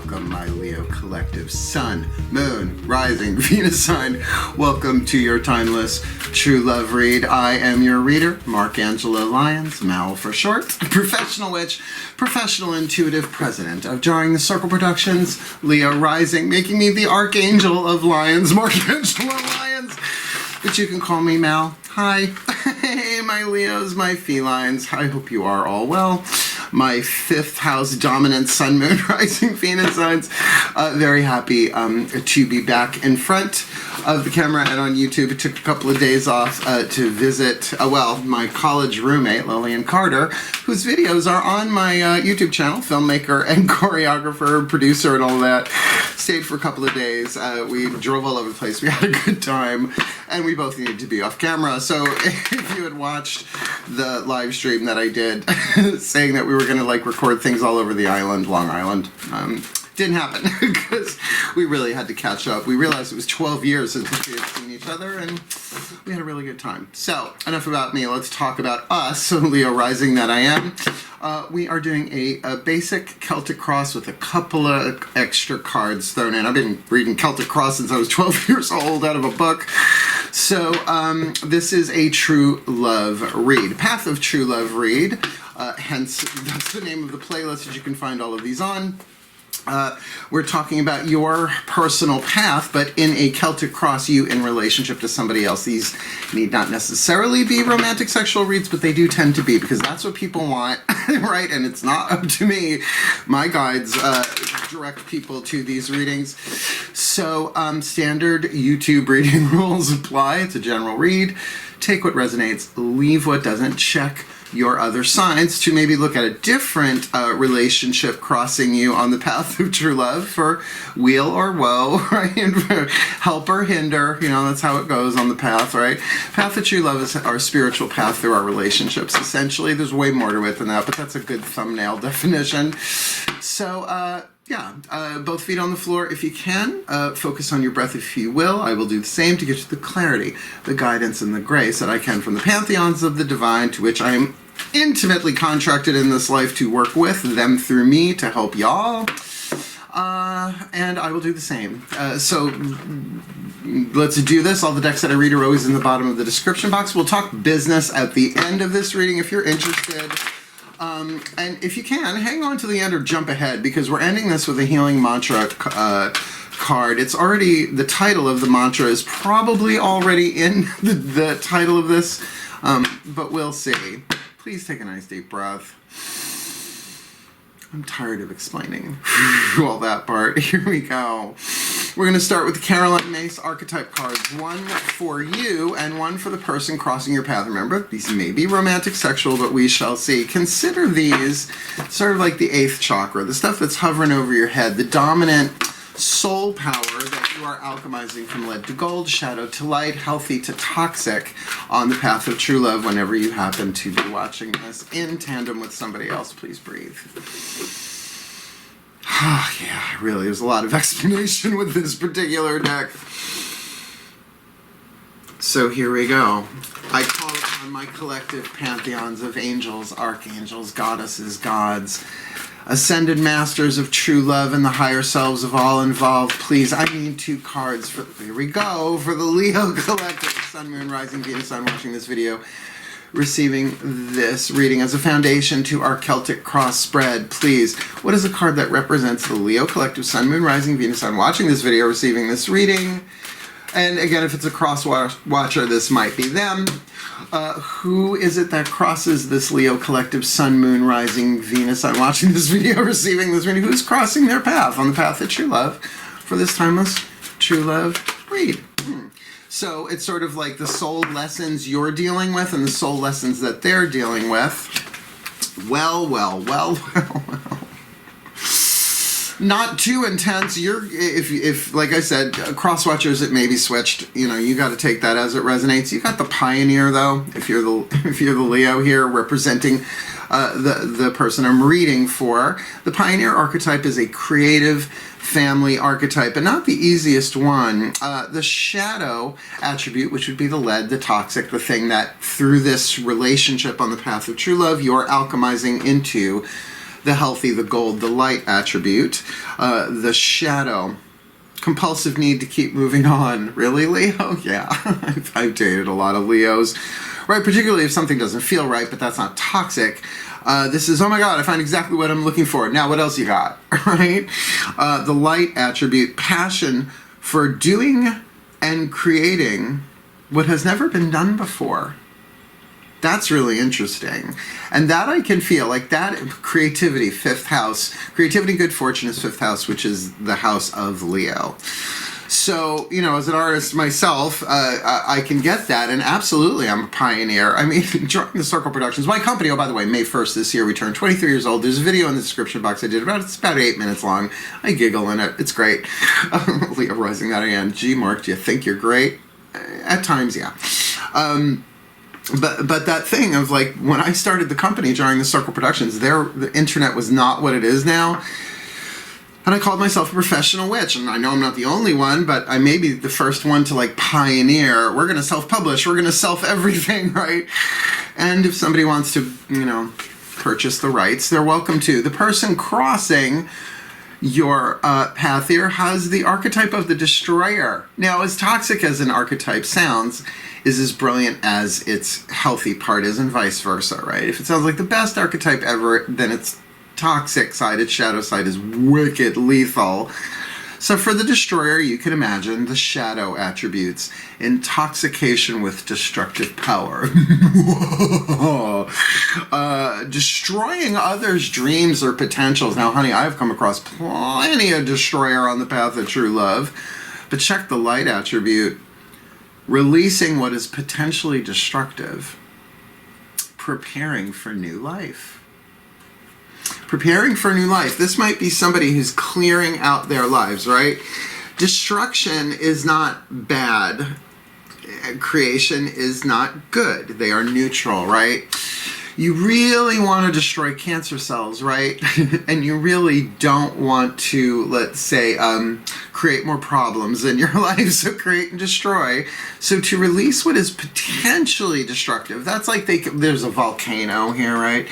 Welcome, my Leo collective. Sun, Moon, Rising, Venus sign. Welcome to your timeless true love read. I am your reader, Angelo Lyons, Mal for short, professional witch, professional intuitive president of Jarring the Circle Productions, Leo Rising, making me the Archangel of Lions, Angelo Lyons. But you can call me Mal. Hi. Hey, my Leos, my felines. I hope you are all well. My fifth house dominant Sun, Moon, Rising, Venus signs. Very happy to be back in front of the camera and on YouTube. It took a couple of days off to visit, my college roommate, Lillian Carter, whose videos are on my YouTube channel, filmmaker and choreographer, producer, and all that. Stayed for a couple of days. We drove all over the place. We had a good time, and we both needed to be off camera. So if you had watched the live stream that I did saying that we were going to record things all over the island, Long Island, didn't happen because we really had to catch up. We realized it was 12 years since we had seen each other, and we had a really good time. So enough about me. Let's talk about us, Leo Rising that I am. We are doing a basic Celtic Cross with a couple of extra cards thrown in. I've been reading Celtic Cross since I was 12 years old out of a book. So this is a true love read. Path of True Love read. Hence, that's the name of the playlist that you can find all of these on. We're talking about your personal path, but in a Celtic Cross, you in relationship to somebody else. These need not necessarily be romantic sexual reads, but they do tend to be, because that's what people want, right? And it's not up to me. My guides direct people to these readings. So standard YouTube reading rules apply. It's a general read. Take what resonates, leave what doesn't. Check your other signs to maybe look at a different relationship crossing you on the path of true love for weal or woe, right? And for help or hinder, that's how it goes on the path, right? Path of true love is our spiritual path through our relationships. Essentially, there's way more to it than that, but that's a good thumbnail definition. So, both feet on the floor if you can. Focus on your breath if you will. I will do the same to get you the clarity, the guidance, and the grace that I can from the pantheons of the divine, to which I am intimately contracted in this life to work with them through me to help y'all. And I will do the same. So let's do this. All the decks that I read are always in the bottom of the description box. We'll talk business at the end of this reading if you're interested. And if you can, hang on to the end or jump ahead, because we're ending this with a healing mantra card. It's already, the title of the mantra is probably already in the title of this, but we'll see. Please take a nice deep breath. I'm tired of explaining all that part. Here we go. We're going to start with the Caroline Mace archetype cards. One for you and one for the person crossing your path. Remember, these may be romantic, sexual, but we shall see. Consider these sort of like the 8th chakra, the stuff that's hovering over your head, the dominant soul power that you are alchemizing from lead to gold, shadow to light, healthy to toxic on the path of true love. Whenever you happen to be watching this in tandem with somebody else, please breathe. Yeah, really, there's a lot of explanation with this particular deck. So here we go. I call upon my collective pantheons of angels, archangels, goddesses, gods, ascended masters of true love, and the higher selves of all involved. Please, I need 2 cards for, here we go, for the Leo collective, Sun, Moon, Rising, Venus sign watching this video, receiving this reading as a foundation to our Celtic Cross spread. Please, what is a card that represents the Leo collective, Sun, Moon, Rising, Venus sign watching this video, receiving this reading? And again, if it's a cross watcher, this might be them. Who is it that crosses this Leo collective, Sun, Moon, Rising, Venus sign watching this video, receiving this reading? Who's crossing their path on the path of true love for this timeless true love read? So it's sort of like the soul lessons you're dealing with and the soul lessons that they're dealing with. Well. Not too intense. If like I said, cross watchers, it may be switched. You got to take that as it resonates. You got the pioneer though. If you're the Leo here representing the person I'm reading for, the pioneer archetype is a creative family archetype, but not the easiest one. The shadow attribute, which would be the lead, the toxic, the thing that through this relationship on the path of true love, you're alchemizing into the healthy, the gold, the light attribute. The shadow, compulsive need to keep moving on. Really, Leo? Yeah, I've dated a lot of Leos. Right, particularly if something doesn't feel right, but that's not toxic. This is, oh my God, I find exactly what I'm looking for. Now, what else you got, right? The light attribute, passion for doing and creating what has never been done before. That's really interesting. And that I can feel, like that creativity, 5th house. Creativity, good fortune is 5th house, which is the house of Leo. So, you know, as an artist myself, I can get that, and absolutely I'm a pioneer. I mean, joining the Circle Productions, my company, oh, by the way, May 1st this year, we turned 23 years old. There's a video in the description box I did, it's about 8 minutes long. I giggle in it. It's great. Leo rising that again. Gee, Mark, do you think you're great? At times, yeah. But that thing of, like, when I started the company during the Circle Productions, the internet was not what it is now. And I called myself a professional witch, and I know I'm not the only one, but I may be the first one to, like, pioneer. We're going to self-publish. We're going to self-everything, right? And if somebody wants to, you know, purchase the rights, they're welcome to. The person crossing your path here has the archetype of the destroyer. Now, as toxic as an archetype sounds, is as brilliant as its healthy part is, and vice versa, right? If it sounds like the best archetype ever, then its toxic side, its shadow side, is wicked lethal. So for the destroyer, you can imagine the shadow attributes: intoxication with destructive power, destroying others' dreams or potentials. Now, honey, I've come across plenty of destroyer on the path of true love, but check the light attribute: releasing what is potentially destructive, preparing for new life. Preparing for new life. This might be somebody who's clearing out their lives, right? Destruction is not bad. Creation is not good. They are neutral, right? You really want to destroy cancer cells, right? And you really don't want to, let's say, create more problems in your life. So create and destroy. So to release what is potentially destructive, that's like there's a volcano here, right?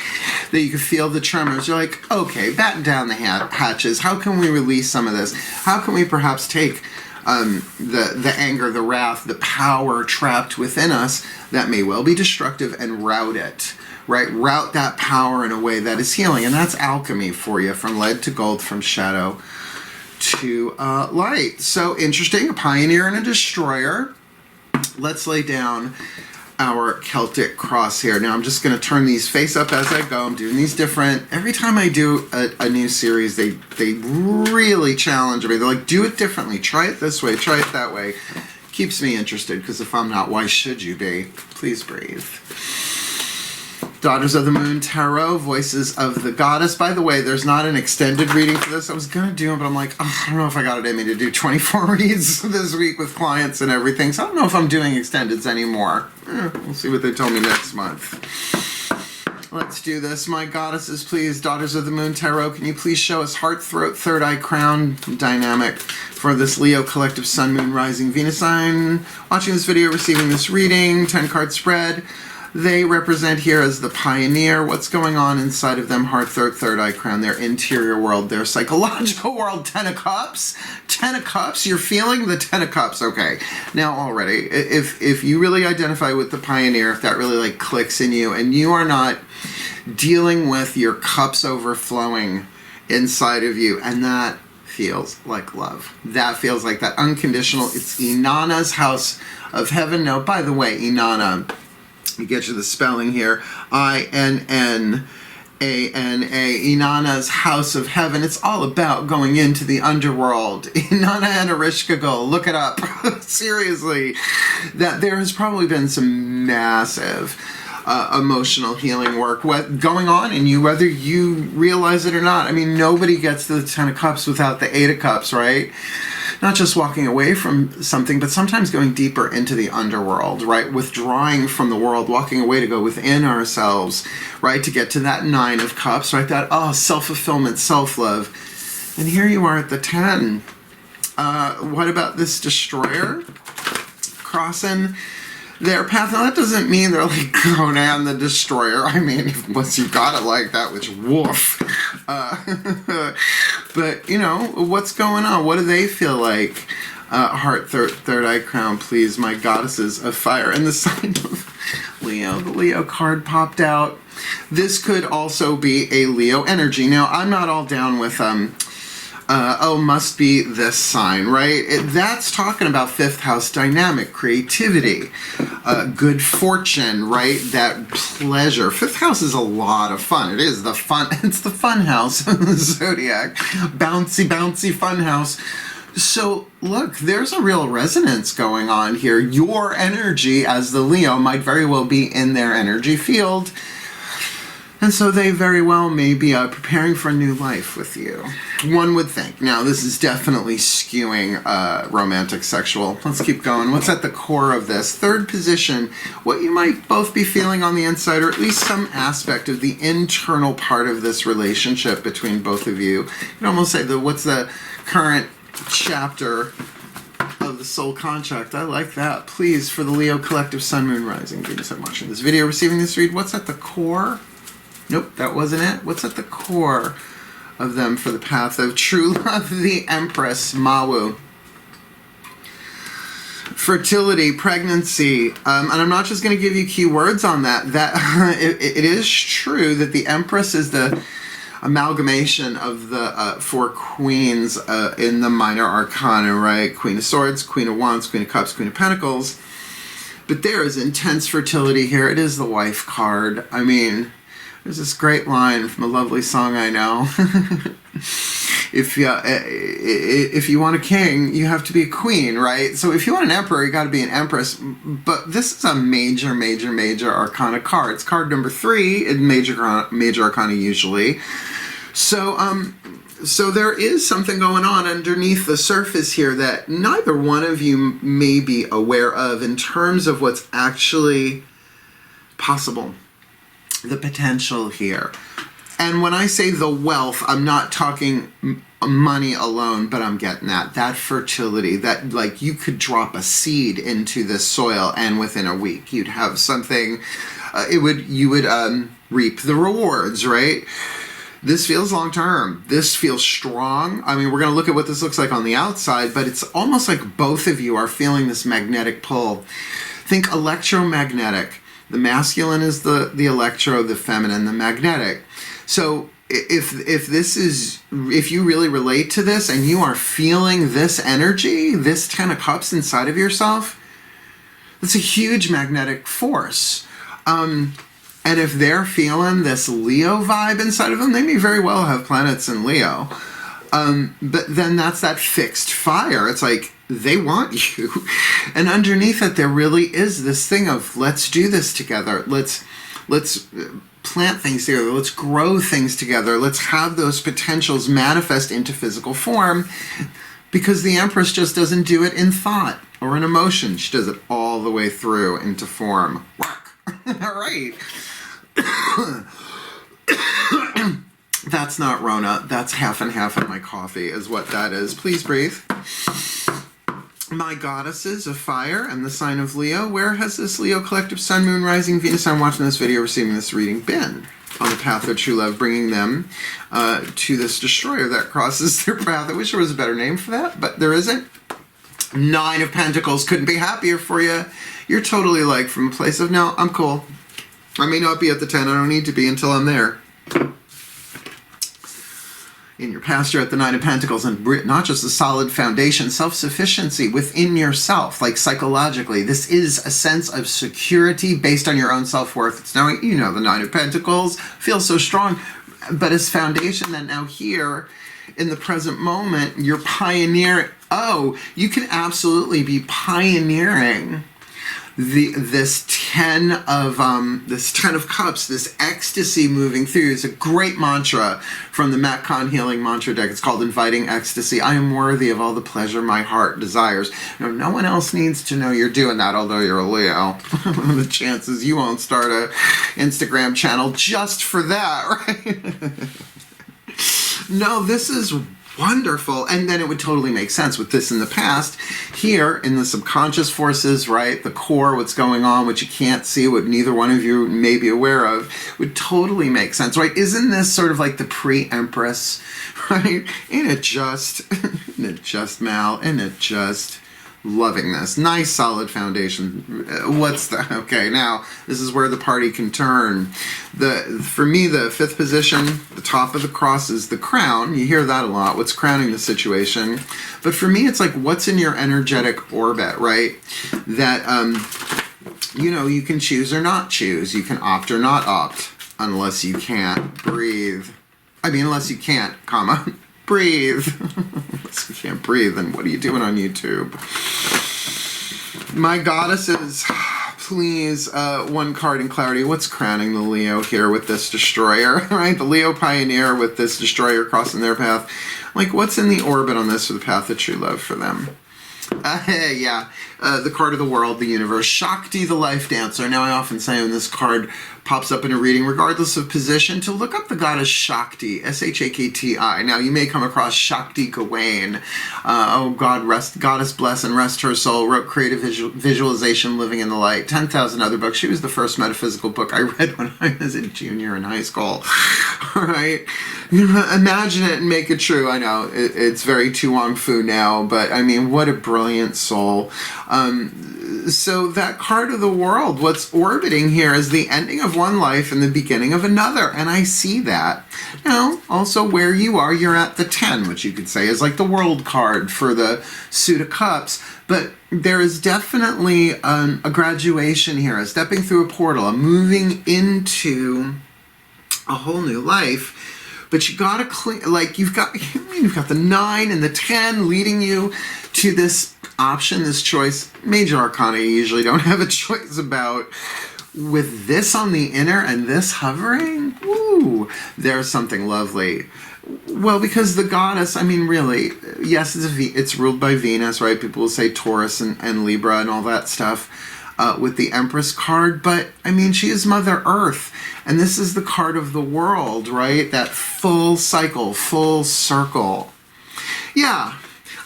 That you can feel the tremors. You're like, okay, batten down the hatches. How can we release some of this? How can we perhaps take the anger, the wrath, the power trapped within us that may well be destructive, and route it? Right? Route that power in a way that is healing. And that's alchemy for you, from lead to gold, from shadow to light. So interesting, a pioneer and a destroyer. Let's lay down our Celtic Cross here. Now I'm just going to turn these face up as I go. I'm doing these different. Every time I do a new series, they really challenge me. They're like, do it differently. Try it this way. Try it that way. Keeps me interested, because if I'm not, why should you be? Please breathe. Daughters of the Moon Tarot, Voices of the Goddess. By the way, there's not an extended reading for this. I was going to do it, but I'm like, oh, I don't know if I got it in me to do 24 reads this week with clients and everything. So I don't know if I'm doing extendeds anymore. We'll see what they tell me next month. Let's do this. My goddesses, please. Daughters of the Moon Tarot, can you please show us heart, throat, third eye, crown dynamic for this Leo collective Sun, Moon, Rising, Venus sign? Watching this video, receiving this reading, 10-card spread. They represent here as the pioneer. What's going on inside of them? Heart, third eye, crown, their interior world, their psychological world. 10 of Cups. 10 of Cups. You're feeling the 10 of Cups. Okay. Now already, if you really identify with the pioneer, if that really like clicks in you, and you are not dealing with your cups overflowing inside of you, and that feels like love. That feels like that unconditional. It's Inanna's house of heaven. Now, by the way, Inanna, you get you the spelling here, I-N-N-A-N-A, Inanna's house of heaven. It's all about going into the underworld. Inanna and Ereshkigal, look it up. Seriously, that there has probably been some massive emotional healing work going on in you, whether you realize it or not. I mean, nobody gets to the 10 of Cups without the 8 of Cups, right? Not just walking away from something, but sometimes going deeper into the underworld, right? Withdrawing from the world, walking away to go within ourselves, right? To get to that 9 of Cups, right? That, self-fulfillment, self-love. And here you are at the 10. What about this destroyer? Crossing their path. Now, that doesn't mean they're like Conan the Destroyer. I mean, once you got it like that, which woof. But, you know, what's going on? What do they feel like? Heart, third eye crown, please, my goddesses of fire. And the sign of Leo, the Leo card popped out. This could also be a Leo energy. Now, I'm not all down with, must be this sign, right? That's talking about fifth house dynamic, creativity, good fortune, right? That pleasure. Fifth house is a lot of fun. It is the fun, it's the fun house of the zodiac. Bouncy, bouncy fun house. So look, there's a real resonance going on here. Your energy as the Leo might very well be in their energy field. And so they very well may be preparing for a new life with you. One would think. Now, this is definitely skewing romantic, sexual. Let's keep going. What's at the core of this? Third position, what you might both be feeling on the inside, or at least some aspect of the internal part of this relationship between both of you. You can almost say, what's the current chapter of the soul contract? I like that. Please, for the Leo collective, Sun, Moon, Rising, Venus, I'm watching this video, receiving this read. What's at the core? Nope, that wasn't it. What's at the core of them for the path of true love? The Empress, Mawu. Fertility, pregnancy, and I'm not just going to give you keywords on that. It is true that the Empress is the amalgamation of the four queens in the minor arcana, right? Queen of Swords, Queen of Wands, Queen of Cups, Queen of Pentacles. But there is intense fertility here. It is the wife card. I mean, there's this great line from a lovely song I know. If you want a king, you have to be a queen, right? So if you want an emperor, you got to be an empress. But this is a major, major, major arcana card. It's card number 3 in major arcana usually. So there is something going on underneath the surface here that neither one of you may be aware of in terms of what's actually possible. The potential here. And when I say the wealth, I'm not talking money alone, but I'm getting that fertility, that like you could drop a seed into this soil and within a week you'd have something, you would reap the rewards, right? This feels long term. This feels strong. I mean, we're going to look at what this looks like on the outside, but it's almost like both of you are feeling this magnetic pull. Think electromagnetic. The masculine is the electro, the feminine, the magnetic. So if you really relate to this and you are feeling this energy, this 10 of cups inside of yourself, it's a huge magnetic force. And if they're feeling this Leo vibe inside of them, they may very well have planets in Leo. But then that's that fixed fire. It's like, they want you. And underneath it, there really is this thing of, let's do this together. Let's plant things together. Let's grow things together. Let's have those potentials manifest into physical form, because the Empress just doesn't do it in thought or in emotion. She does it all the way through into form. Work. All right. That's not Rona. That's half and half of my coffee is what that is. Please breathe. My goddesses of fire and the sign of Leo. Where has this Leo collective, Sun, Moon, Rising, Venus, I'm watching this video, receiving this reading, been on the path of true love, bringing them to this destroyer that crosses their path? I wish there was a better name for that, but there isn't. 9 of Pentacles, couldn't be happier for you. You're totally like from a place of, no, I'm cool. I may not be at the 10, I don't need to be until I'm there. In your past, you're at the 9 of Pentacles, and not just a solid foundation, self-sufficiency within yourself, like psychologically. This is a sense of security based on your own self-worth. It's knowing, the 9 of Pentacles feels so strong, but as foundation, then now here, in the present moment, you're pioneering. Oh, you can absolutely be pioneering this 10 of cups, this ecstasy moving through. It's a great mantra from the Matt Kahn Healing Mantra deck. It's called Inviting Ecstasy. I am worthy of all the pleasure my heart desires. No one else needs to know you're doing that, although you're a Leo. The chances you won't start a Instagram channel just for that, right? No, this is Wonderful. And then it would totally make sense with this in the past. Here in the subconscious forces, right, the core, what's going on, what you can't see, what neither one of you may be aware of, would totally make sense, right? Isn't this sort of like the pre-empress, right? Ain't it just, Mal, ain't it just loving this. Nice solid foundation. What's the, okay, now this is where the party can turn. For me, the fifth position, the top of the cross is the crown. You hear that a lot. What's crowning the situation? But for me, it's like what's in your energetic orbit, right? That, you know, you can choose or not choose. You can opt or not opt unless you can't breathe. I mean, unless you can't, comma, breathe. Unless you can't breathe, then what are you doing on YouTube? My goddesses, please, one card in clarity. What's crowning the Leo here with this destroyer, right? The Leo pioneer with this destroyer crossing their path. Like, what's in the orbit on this for the path of true love for them? Yeah, the card of the world, the universe. Shakti, the life dancer. Now, I often say when this card pops up in a reading, regardless of position, to look up the goddess Shakti, S-H-A-K-T-I. Now, you may come across Shakti Gawain. Oh, God, goddess bless and rest her soul. Wrote Creative Visualization, Living in the Light. 10,000 other books. She was the first metaphysical book I read when I was a junior in high school. All right? Imagine it and make it true. I know, it's very Tu Wong Fu now, but I mean, what a brilliant soul. So that card of the world, what's orbiting here is the ending of one life and the beginning of another. And I see that. Now, also where you are, you're at the 10, which you could say is like the world card for the Suit of Cups. But there is definitely a graduation here, a stepping through a portal, a moving into a whole new life. But you gotta like you've got the 9 and the 10 leading you to this option, this choice. Major Arcana you usually don't have a choice about. With this on the inner and this hovering, woo, there's something lovely. Well, because the goddess, I mean, really, yes, it's ruled by Venus, right? People will say Taurus and Libra and all that stuff. With the Empress card, but I mean, she is Mother Earth, and this is the card of the world, right? That full cycle, full circle. Yeah,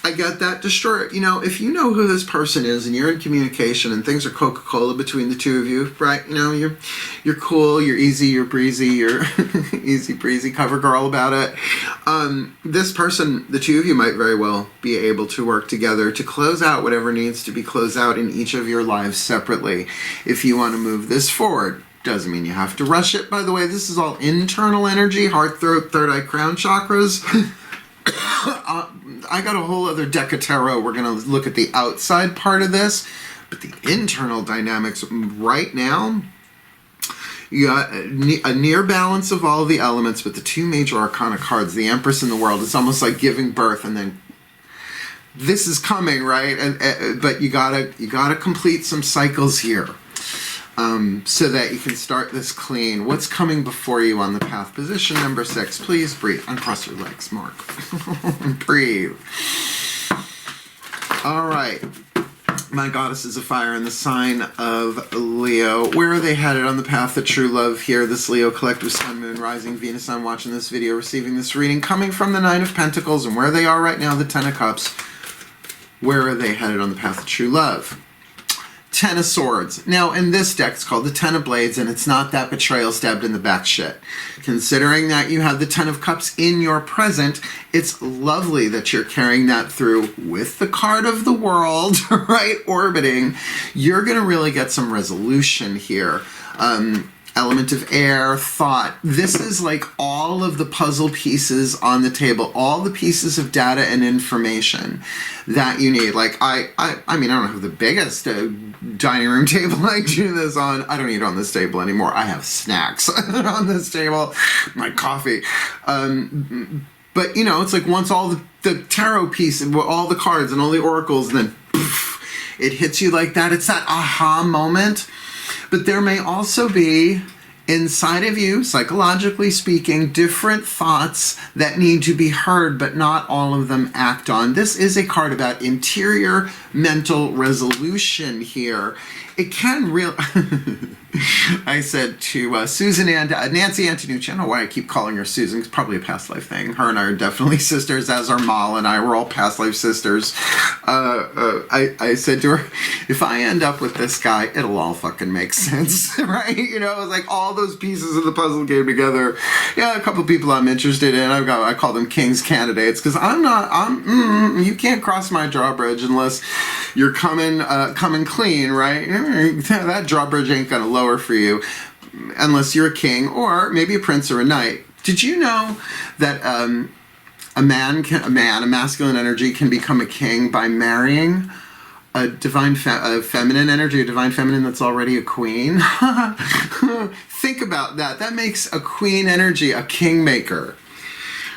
I got that destroyer. You know, if you know who this person is and you're in communication and things are Coca-Cola between the two of you, right? You know, you're cool, you're easy, you're breezy, you're easy breezy, cover girl about it. This person, the two of you might very well be able to work together to close out whatever needs to be closed out in each of your lives separately. If you want to move this forward, doesn't mean you have to rush it. By the way, this is all internal energy, heart, throat, third eye, crown chakras. I got a whole other deck of tarot. We're going to look at the outside part of this, but the internal dynamics right now, you got a near balance of all the elements, but the two major arcana cards, the Empress and the World, it's almost like giving birth and then this is coming, right? But you gotta complete some cycles here. So that you can start this clean. What's coming before you on the path? Position number 6. Please breathe. Uncross your legs, Mark. Breathe. All right. My goddesses of fire in the sign of Leo. Where are they headed on the path of true love here? This Leo collective sun, moon, rising, Venus, sun watching this video, receiving this reading, coming from the 9 of Pentacles, and where they are right now, the 10 of Cups. Where are they headed on the path of true love? 10 of Swords. Now, in this deck, it's called the 10 of Blades, and it's not that betrayal stabbed in the back shit. Considering that you have the 10 of Cups in your present, it's lovely that you're carrying that through with the card of the world, right, orbiting. You're going to really get some resolution here. Element of air, thought. This is like all of the puzzle pieces on the table, all the pieces of data and information that you need. Like, I mean, I don't have the biggest dining room table I do this on. I don't eat on this table anymore. I have snacks on this table, my coffee. But, you know, it's like once all the tarot piece, and all the cards and all the oracles, and then poof, it hits you like that. It's that aha moment. But there may also be, inside of you, psychologically speaking, different thoughts that need to be heard, but not all of them act on. This is a card about interior mental resolution here. It can I said to Susan and Nancy Antonucci, I don't know why I keep calling her Susan, it's probably a past life thing. Her and I are definitely sisters, as are Mal and I, we're all past life sisters. I said to her, if I end up with this guy, it'll all fucking make sense, right? You know, it's like all those pieces of the puzzle came together. Yeah, a couple people I'm interested in, I call them King's candidates, because you can't cross my drawbridge unless you're coming clean, right? That drawbridge ain't gonna lower for you unless you're a king or maybe a prince or a knight. Did you know that a masculine energy can become a king by marrying a divine feminine energy, a divine feminine that's already a queen? Think about that. That makes a queen energy a kingmaker.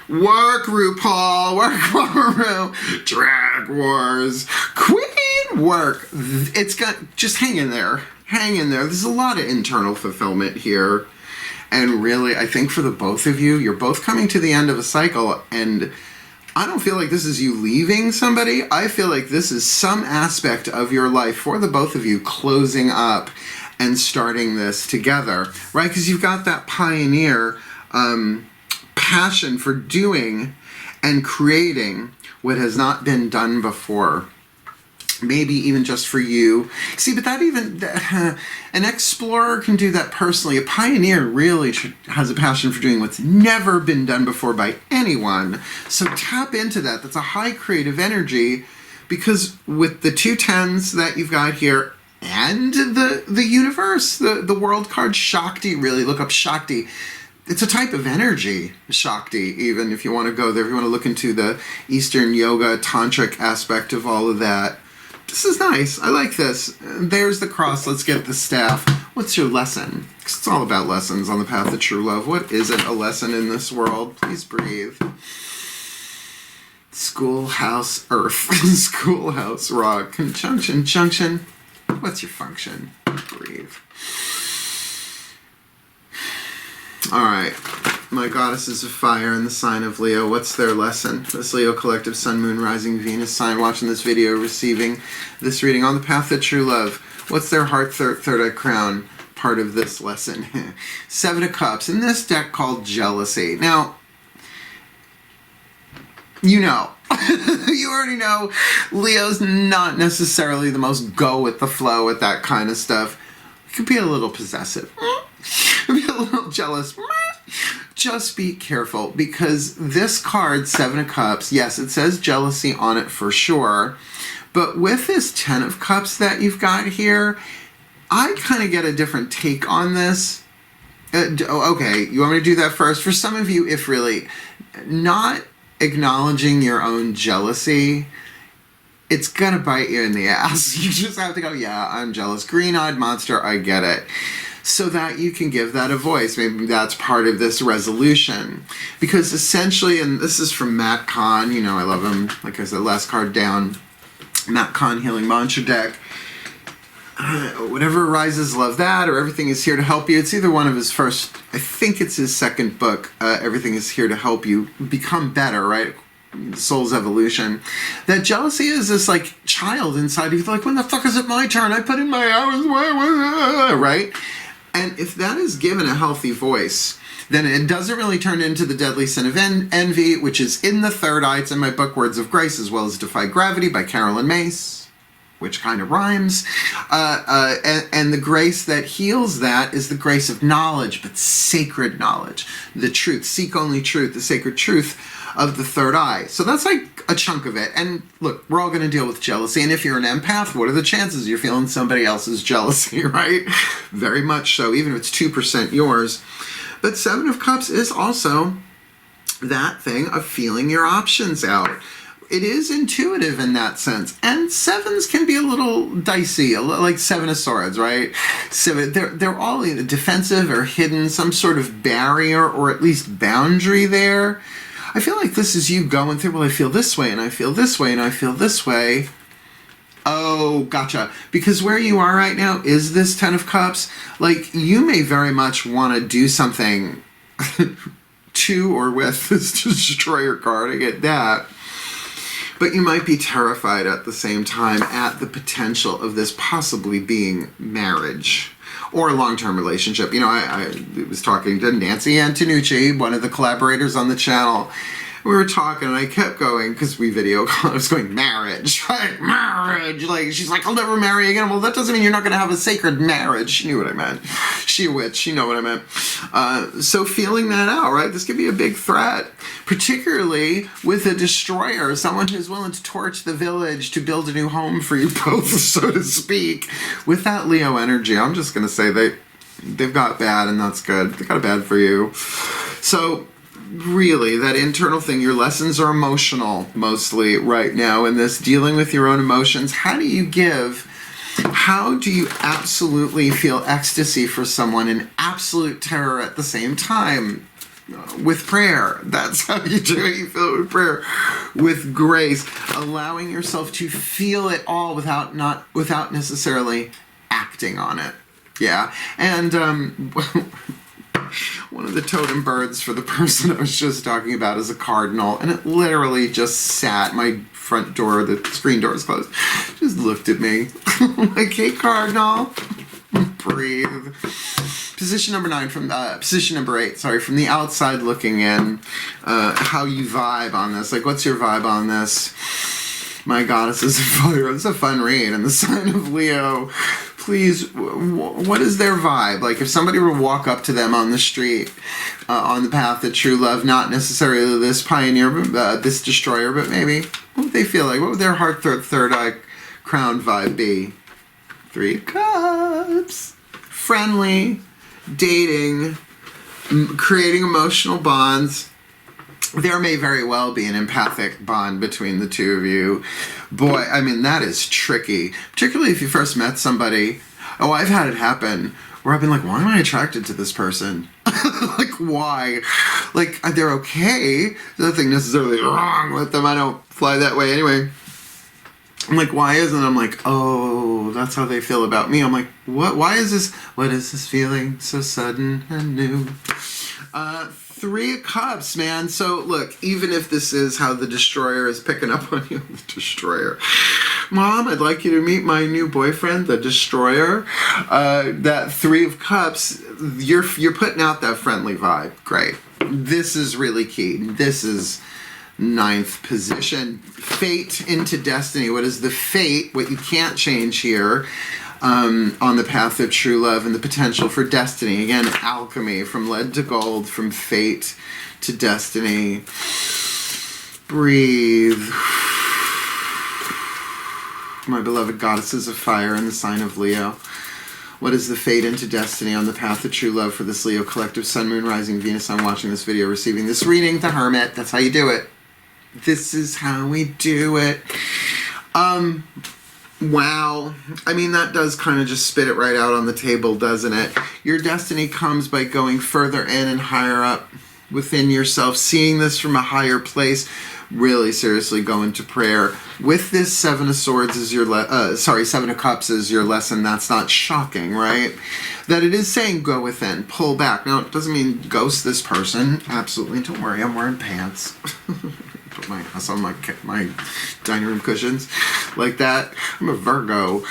Work, RuPaul, work, Drag Wars, Queen, work. It's got, just hang in there. Hang in there. There's a lot of internal fulfillment here. And really, I think for the both of you, you're both coming to the end of a cycle. And I don't feel like this is you leaving somebody. I feel like this is some aspect of your life for the both of you closing up and starting this together, right? Because you've got that pioneer passion for doing and creating what has not been done before. Maybe even just for you. See, but that even, an explorer can do that personally. A pioneer really has a passion for doing what's never been done before by anyone. So tap into that. That's a high creative energy, because with the 2 10s that you've got here and the universe, the world card, Shakti, really look up Shakti. It's a type of energy, Shakti, even if you want to go there, if you want to look into the Eastern yoga, tantric aspect of all of that. This is nice. I like this. There's the cross. Let's get the staff. What's your lesson? 'Cause it's all about lessons on the path of true love. What isn't a lesson in this world? Please breathe. Schoolhouse Earth. Schoolhouse Rock. Conjunction Junction. What's your function? Breathe. Alright, my goddesses of fire in the sign of Leo, what's their lesson? This Leo collective Sun, Moon, Rising, Venus sign watching this video, receiving this reading on the path of true love. What's their heart, third eye crown part of this lesson? 7 of Cups, in this deck called Jealousy. Now, you know, you already know Leo's not necessarily the most go with the flow with that kind of stuff. It could be a little possessive. Be a little jealous. Just be careful, because this card, 7 of Cups, yes, it says jealousy on it for sure, but with this 10 of Cups that you've got here, I kind of get a different take on this. Okay, you want me to do that first? For some of you, if really not acknowledging your own jealousy, it's gonna bite you in the ass. You just have to go, yeah, I'm jealous. Green-eyed monster, I get it. So that you can give that a voice. Maybe that's part of this resolution. Because essentially, and this is from Matt Kahn, you know, I love him. Like I said, last card down, Matt Kahn Healing Mantra deck. Whatever arises, love that, or Everything is Here to Help You. It's either one of his first, I think it's his second book, Everything is Here to Help You Become Better, right? The soul's evolution. That jealousy is this like child inside you, like, when the fuck is it my turn? I put in my hours, right? And if that is given a healthy voice, then it doesn't really turn into the deadly sin of envy, which is in the third eye. It's in my book, Words of Grace, as well as Defy Gravity by Carolyn Mace, which kind of rhymes. And the grace that heals that is the grace of knowledge, but sacred knowledge. The truth, seek only truth, the sacred truth of the third eye. So that's like a chunk of it. And look, we're all going to deal with jealousy. And if you're an empath, what are the chances you're feeling somebody else's jealousy, right? Very much so, even if it's 2% yours. But 7 of Cups is also that thing of feeling your options out. It is intuitive in that sense. And 7s can be a little dicey, like 7 of Swords, right? So they're all either defensive or hidden, some sort of barrier or at least boundary there. I feel like this is you going through, well, I feel this way, and I feel this way, and I feel this way. Oh, gotcha. Because where you are right now is this 10 of Cups. Like, you may very much want to do something to or with this destroyer card. I get that. But you might be terrified at the same time at the potential of this possibly being marriage or a long-term relationship. You know, I was talking to Nancy Antonucci, one of the collaborators on the channel. We were talking and I kept going, because we video called, I was going, marriage, right? Marriage. Like, she's like, I'll never marry again. Well, that doesn't mean you're not going to have a sacred marriage. She knew what I meant. She a witch. She know what I meant. So feeling that out, right? This could be a big threat, particularly with a destroyer, someone who's willing to torch the village to build a new home for you both, so to speak. With that Leo energy, I'm just going to say they've got bad, and that's good. They got a bad for you. So really, that internal thing, your lessons are emotional mostly right now in this, dealing with your own emotions. How do you absolutely feel ecstasy for someone and absolute terror at the same time? With prayer. That's how you do it. You feel it with prayer. With grace. Allowing yourself to feel it all without necessarily acting on it. Yeah. And one of the totem birds for the person I was just talking about is a cardinal, and it literally just sat. My front door, the screen door is closed, just looked at me. Like, hey, cardinal, breathe. Position number 8, from the outside looking in, how you vibe on this. Like, what's your vibe on this? My goddesses of fire. It's a fun read. And the sign of Leo, please, what is their vibe? Like, if somebody were to walk up to them on the street, on the path of true love, not necessarily this pioneer, this destroyer, but maybe, what would they feel like? What would their heart, third eye, crown vibe be? 3 of Cups. Friendly, dating, creating emotional bonds. There may very well be an empathic bond between the two of you. Boy, I mean, that is tricky. Particularly if you first met somebody. Oh, I've had it happen where I've been like, why am I attracted to this person? Like, why? Like, they're okay. There's nothing necessarily wrong with them. I don't fly that way anyway. I'm like, why isn't it? I'm like, oh, that's how they feel about me. I'm like, what? Why is this? What is this feeling so sudden and new? 3 of Cups, man. So look, even if this is how the destroyer is picking up on you, the destroyer. Mom, I'd like you to meet my new boyfriend, the destroyer. That 3 of Cups, you're putting out that friendly vibe. Great. This is really key. This is 9th position. Fate into destiny. What is the fate? What you can't change here. On the path of true love and the potential for destiny. Again, alchemy, from lead to gold, from fate to destiny. Breathe. My beloved goddesses of fire in the sign of Leo. What is the fate into destiny on the path of true love for this Leo collective? Sun, Moon, Rising, Venus. I'm watching this video, receiving this reading. The Hermit. That's how you do it. This is how we do it. Wow. I mean, that does kind of just spit it right out on the table, doesn't it? Your destiny comes by going further in and higher up within yourself, seeing this from a higher place. Really seriously go into prayer. With this 7 of Swords is your 7 of Cups is your lesson. That's not shocking, right? That it is saying go within, pull back. Now, it doesn't mean ghost this person. Absolutely. Don't worry, I'm wearing pants. Put my ass on my dining room cushions like that. I'm a Virgo.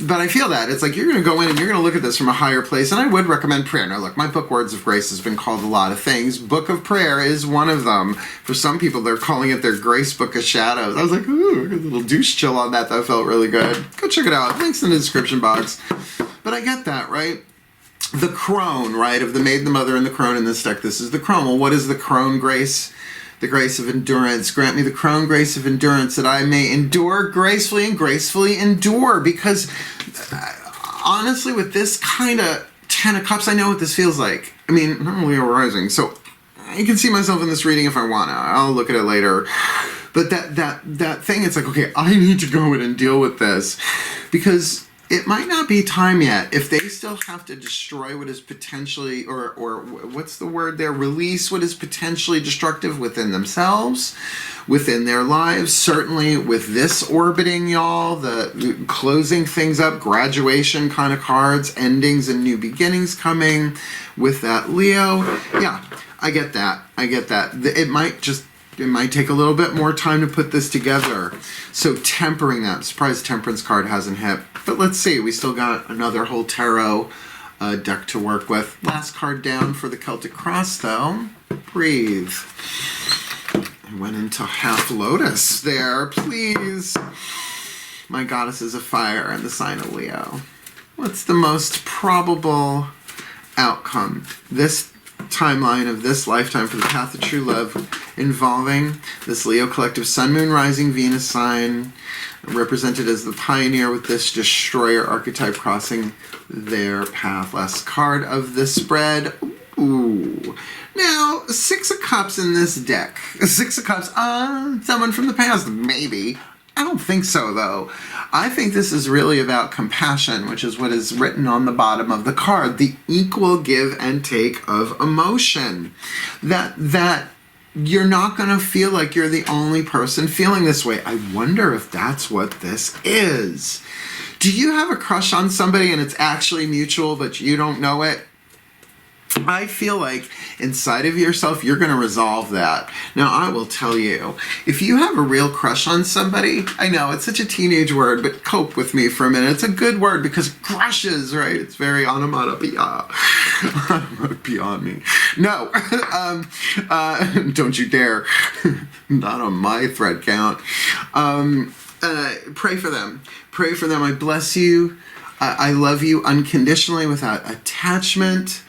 But I feel that. It's like you're going to go in and you're going to look at this from a higher place. And I would recommend prayer. Now, look, my book, Words of Grace, has been called a lot of things. Book of Prayer is one of them. For some people, they're calling it their Grace Book of Shadows. I was like, ooh, a little douche chill on that. That felt really good. Go check it out. Links in the description box. But I get that, right? The crone, right, of the Maid, the Mother, and the crone in this deck. This is the crone. Well, what is the crone grace? The grace of endurance. Grant me the crone grace of endurance that I may endure gracefully and gracefully endure. Because honestly, with this kind of 10 of Cups, I know what this feels like. I mean, I'm Leo rising, so I can see myself in this reading if I want to. I'll look at it later. But that thing, it's like, okay, I need to go in and deal with this. Because it might not be time yet. If they still have to destroy what is potentially, or what's the word there? Release what is potentially destructive within themselves, within their lives. Certainly with this orbiting, y'all, the closing things up, graduation kind of cards, endings and new beginnings coming with that Leo. Yeah, I get that. I get that. It might just it might take a little bit more time to put this together. So tempering that. I'm surprised Temperance card hasn't hit. But let's see. We still got another whole tarot deck to work with. Last card down for the Celtic Cross, though. Breathe. I went into half lotus there. Please. My goddess is a fire and the sign of Leo. What's the most probable outcome? This timeline of this lifetime for the path of true love involving this Leo collective Sun, Moon, Rising, Venus sign, represented as the pioneer with this destroyer archetype crossing their path. Last card of the spread. Ooh. Now, Six of Cups in this deck. Six of Cups, someone from the past, maybe. I don't think so, though. I think this is really about compassion, which is what is written on the bottom of the card. The equal give and take of emotion. That you're not going to feel like you're the only person feeling this way. I wonder if that's what this is. Do you have a crush on somebody and it's actually mutual, but you don't know it? I feel like inside of yourself, you're going to resolve that. Now, I will tell you, if you have a real crush on somebody, I know it's such a teenage word, but cope with me for a minute. It's a good word because crushes, right? It's very onomatopoeia. Onomatopoeia me. No, don't you dare. Not on my thread count. Pray for them. Pray for them. I bless you. I love you unconditionally without attachment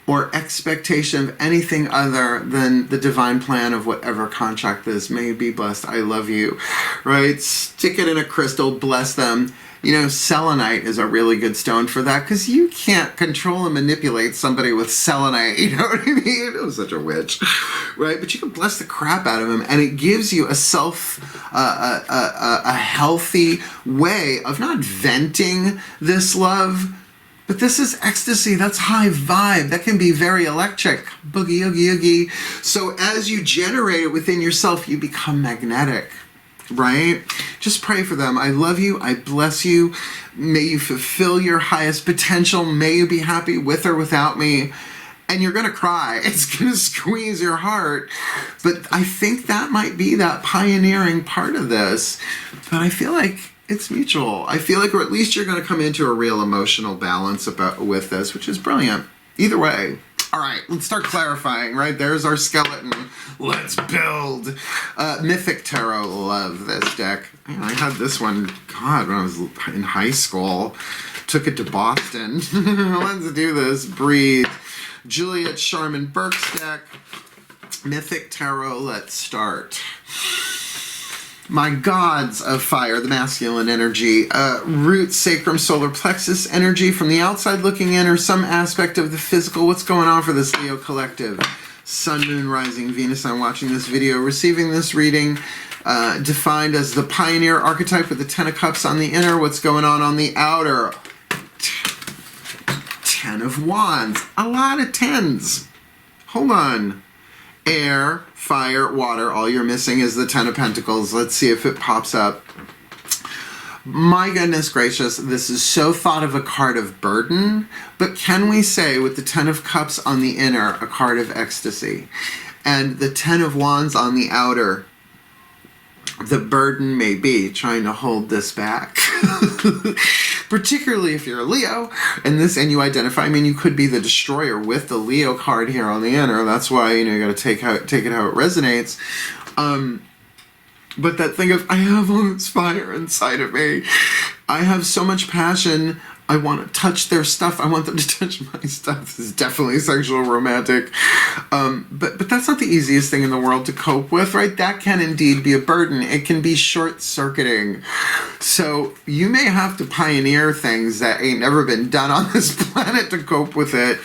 or expectation of anything other than the divine plan of whatever contract this may be blessed. I love you, right? Stick it in a crystal, bless them. You know, selenite is a really good stone for that because you can't control and manipulate somebody with selenite, you know what I mean? It was such a witch, right? But you can bless the crap out of him and it gives you a healthy way of not venting this love. But this is ecstasy. That's high vibe. That can be very electric. Boogie, oogie, oogie. So as you generate it within yourself, you become magnetic, right? Just pray for them. I love you. I bless you. May you fulfill your highest potential. May you be happy with or without me. And you're going to cry. It's going to squeeze your heart. But I think that might be that pioneering part of this. But I feel like it's mutual. I feel like, or at least you're going to come into a real emotional balance with this, which is brilliant. Either way. All right, let's start clarifying, right? There's our skeleton. Let's build. Mythic Tarot, love this deck. I had this one, God, when I was in high school. Took it to Boston. Let's do this. Breathe. Juliet Sharman Burke's deck. Mythic Tarot, let's start. My gods of fire, the masculine energy, root, sacrum, solar plexus energy from the outside looking in, or some aspect of the physical. What's going on for this Leo collective? Sun, Moon, Rising, Venus. I'm watching this video, receiving this reading, defined as the pioneer archetype with the Ten of Cups on the inner. What's going on the outer? Ten of Wands. A lot of tens. Hold on. Air, fire, water. All you're missing is the Ten of Pentacles. Let's see if it pops up. My goodness gracious, this is so thought of a card of burden, but can we say with the Ten of Cups on the inner, a card of ecstasy, and the Ten of Wands on the outer, the burden may be trying to hold this back. Particularly if you're a Leo and you identify, I mean, you could be the destroyer with the Leo card here on the inner. That's why, you know, you got to take it how it resonates. But that thing of, I have all this fire inside of me. I have so much passion. I want to touch their stuff. I want them to touch my stuff. This is definitely sexual romantic. But that's not the easiest thing in the world to cope with, right? That can indeed be a burden. It can be short-circuiting. So you may have to pioneer things that ain't never been done on this planet to cope with it,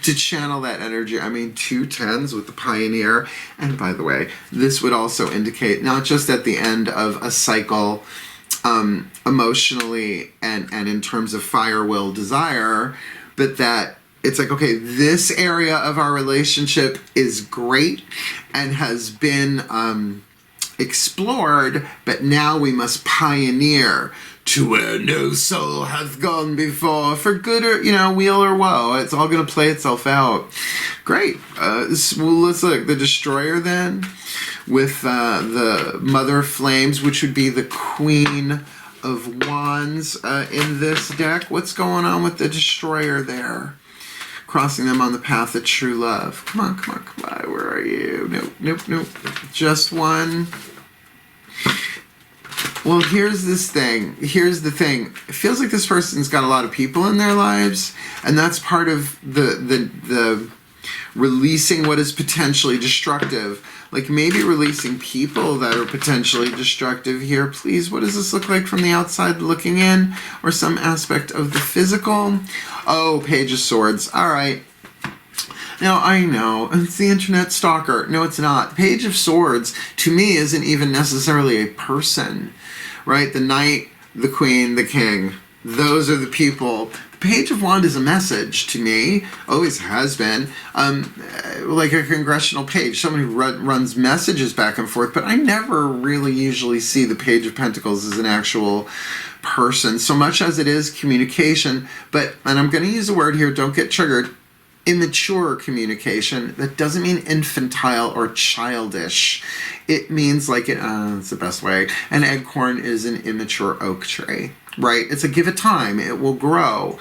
to channel that energy. I mean, 2 tens with the pioneer. And by the way, this would also indicate not just at the end of a cycle, emotionally and in terms of fire, will, desire, but that it's like, okay, this area of our relationship is great and has been explored, but now we must pioneer to where no soul hath gone before, for good or, weal or woe. It's all going to play itself out. Great. Well, let's look. The Destroyer then, with the Mother of Flames, which would be the Queen of Wands in this deck. What's going on with the Destroyer there? Crossing them on the path of true love. Come on. Where are you? Nope. Just one. Well, here's the thing. It feels like this person's got a lot of people in their lives, and that's part of the releasing what is potentially destructive. Like maybe releasing people that are potentially destructive here. Please, what does this look like from the outside looking in? Or some aspect of the physical? Oh, Page of Swords. All right. Now, I know, it's the internet stalker. No, it's not. Page of Swords, to me, isn't even necessarily a person, right? The Knight, the Queen, the King. Those are the people. The Page of Wands is a message to me, always has been, like a congressional page, someone who runs messages back and forth, but I never really usually see the Page of Pentacles as an actual person, so much as it is communication, and I'm going to use a word here, don't get triggered, immature communication. That doesn't mean infantile or childish. It means like, it's the best way, an acorn is an immature oak tree, right? It's a give it time, it will grow.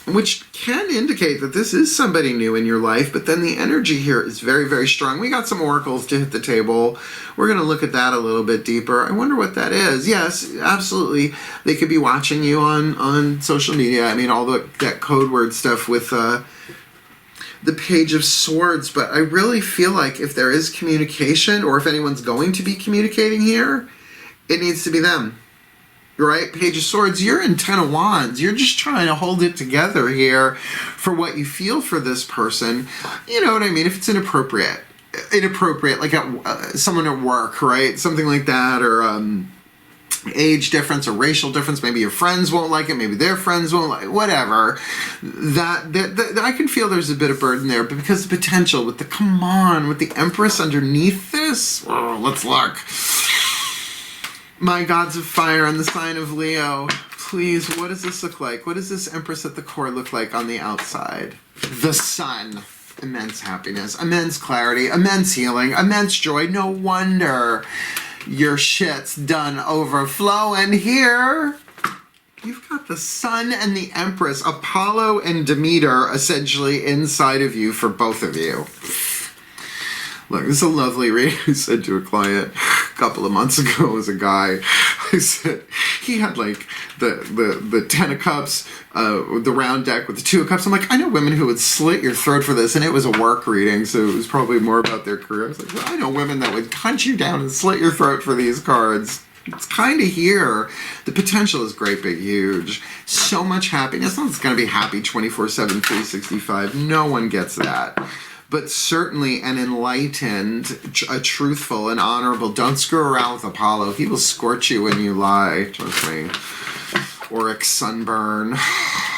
Which can indicate that this is somebody new in your life, but then the energy here is very, very strong. We got some oracles to hit the table. We're going to look at that a little bit deeper. I wonder what that is. Yes, absolutely. They could be watching you on social media. I mean, all that code word stuff with the Page of Swords, but I really feel like if there is communication, or if anyone's going to be communicating here, it needs to be them. Right? Page of Swords, you're in Ten of Wands. You're just trying to hold it together here for what you feel for this person. You know what I mean? If it's inappropriate, like at someone at work, right? Something like that, or age difference or racial difference. Maybe your friends won't like it. Maybe their friends won't like it. Whatever. That I can feel there's a bit of burden there, but because the potential with the Empress underneath this, let's look. My gods of fire on the sign of Leo. Please, what does this look like? What does this Empress at the core look like on the outside? The Sun. Immense happiness, immense clarity, immense healing, immense joy. No wonder your shit's done overflowing here. You've got the Sun and the Empress, Apollo and Demeter, essentially inside of you for both of you. Look, this is a lovely read. I said to a client a couple of months ago, was a guy who said he had like the Ten of Cups, the round deck with the Two of Cups. I'm like, I know women who would slit your throat for this, and it was a work reading, so it was probably more about their career. I was like, well, I know women that would hunt you down and slit your throat for these cards. It's kind of here. The potential is great, big, huge. So much happiness. No one's going to be happy 24/7, 365. No one gets that. But certainly an enlightened, a truthful, and honorable. Don't screw around with Apollo. He will scorch you when you lie. Trust me. Auric sunburn.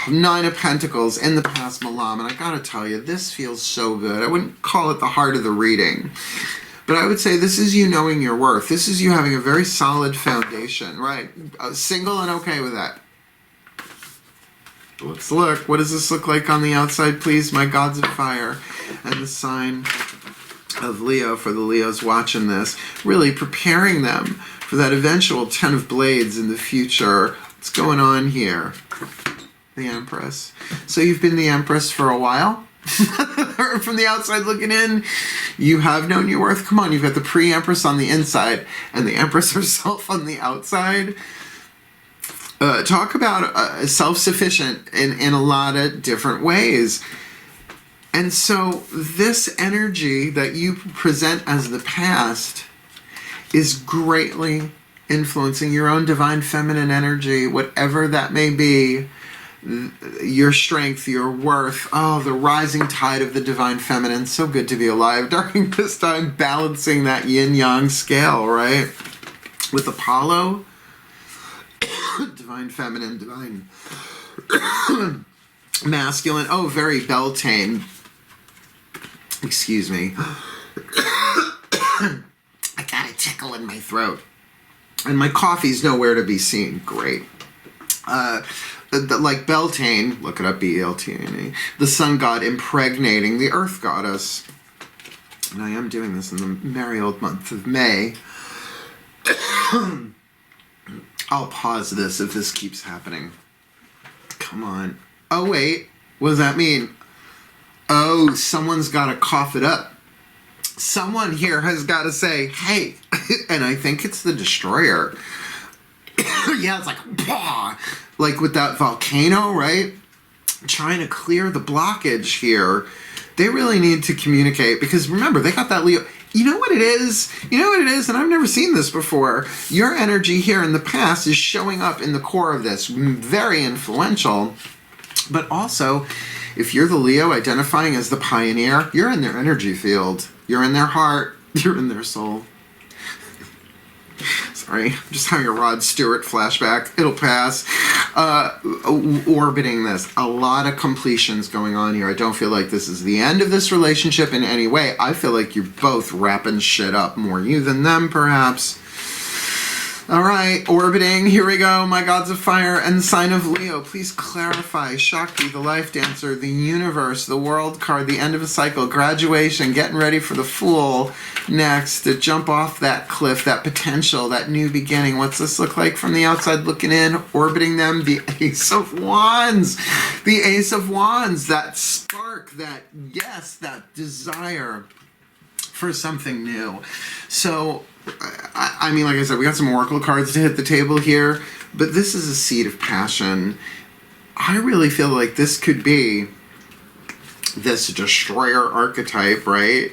Nine of Pentacles in the past, Malam. And I gotta tell you, this feels so good. I wouldn't call it the heart of the reading. But I would say this is you knowing your worth. This is you having a very solid foundation, right? Single and okay with that. Let's look. What does this look like on the outside, please? My gods of fire. And the sign of Leo, for the Leos watching this. Really preparing them for that eventual Ten of Blades in the future. What's going on here? The Empress. So you've been the Empress for a while? From the outside looking in, you have known your worth. Come on, you've got the pre-Empress on the inside and the Empress herself on the outside. Talk about self-sufficient in a lot of different ways. And so this energy that you present as the past is greatly influencing your own divine feminine energy, whatever that may be, your strength, your worth. Oh, the rising tide of the divine feminine. So good to be alive during this time, balancing that yin-yang scale, right? With Apollo, divine feminine, divine masculine. Oh, very Beltane. Excuse me. I gotta tickle in my throat. And my coffee's nowhere to be seen. Great. Like Beltane, look it up, Beltane, the sun god impregnating the earth goddess. And I am doing this in the merry old month of May. I'll pause this if this keeps happening. Come on. Oh, wait. What does that mean? Oh, someone's got to cough it up. Someone here has got to say, hey. And I think it's the Destroyer. Yeah, it's like, bah! Like with that volcano, right? Trying to clear the blockage here. They really need to communicate because remember, they got that Leo. You know what it is? You know what it is? And I've never seen this before. Your energy here in the past is showing up in the core of this. Very influential. But also, if you're the Leo identifying as the pioneer, you're in their energy field. You're in their heart. You're in their soul. Sorry, I'm just having a Rod Stewart flashback. It'll pass. Orbiting this. A lot of completions going on here. I don't feel like this is the end of this relationship in any way. I feel like you're both wrapping shit up. More you than them, perhaps. All right, orbiting. Here we go. My gods of fire and the sign of Leo. Please clarify. Shakti, the life dancer, the universe, the world card, the end of a cycle, graduation, getting ready for the Fool. Next, to jump off that cliff, that potential, that new beginning. What's this look like from the outside looking in? Orbiting them, the Ace of Wands. The Ace of Wands, that spark, that yes, that desire for something new. So, I mean, like I said, we got some oracle cards to hit the table here, but this is a seed of passion. I really feel like this could be this Destroyer archetype, right?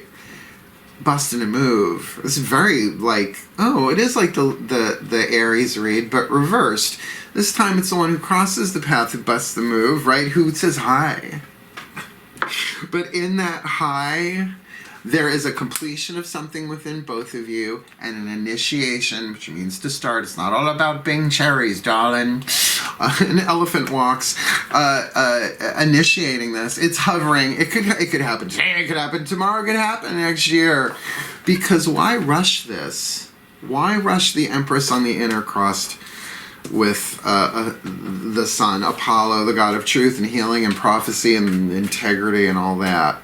Busting a move. It's very like, oh, it is like the Aries read, but reversed. This time it's the one who crosses the path who busts the move, right? Who says hi. But in that hi, there is a completion of something within both of you and an initiation, which means to start. It's not all about Bing cherries, darling. An elephant walks, initiating this. It's hovering. It could happen today. It could happen tomorrow. It could happen next year. Because why rush this? Why rush the Empress on the inner crossed with the sun, Apollo, the god of truth and healing and prophecy and integrity and all that?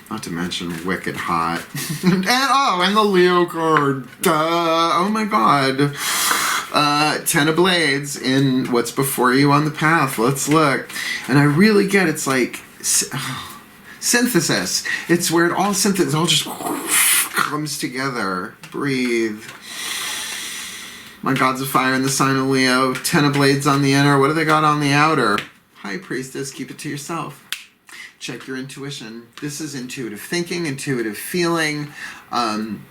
Not to mention wicked hot. and the Leo card. Oh my god. 10 of Blades in what's before you on the path. Let's look. And I really get it's like synthesis. It's where it all just comes together. Breathe. My gods of fire in the sign of Leo. 10 of Blades on the inner. What do they got on the outer? High Priestess, keep it to yourself. Check your intuition. This is intuitive thinking, intuitive feeling. And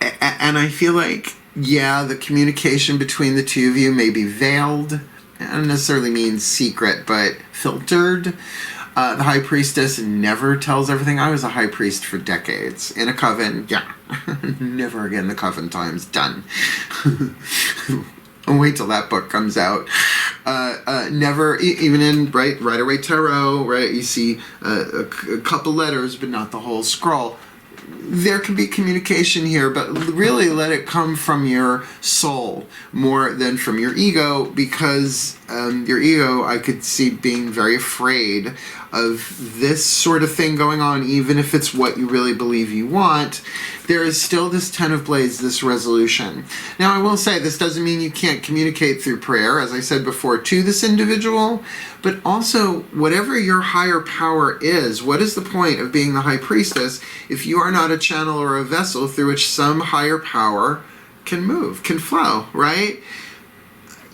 I feel like, yeah, the communication between the two of you may be veiled. I don't necessarily mean secret, but filtered. The High Priestess never tells everything. I was a High Priest for decades. In a coven, yeah. Never again the coven time's done. I'll wait till that book comes out. Never, even in Rider-Waite Tarot, right? You see a couple letters, but not the whole scroll. There can be communication here, but really let it come from your soul more than from your ego, because your ego, I could see being very afraid of this sort of thing going on, even if it's what you really believe you want. There is still this 10 of Blades, this resolution. Now, I will say this doesn't mean you can't communicate through prayer, as I said before, to this individual, but also whatever your higher power is, what is the point of being the High Priestess if you are not a channel or a vessel through which some higher power can move, can flow, right?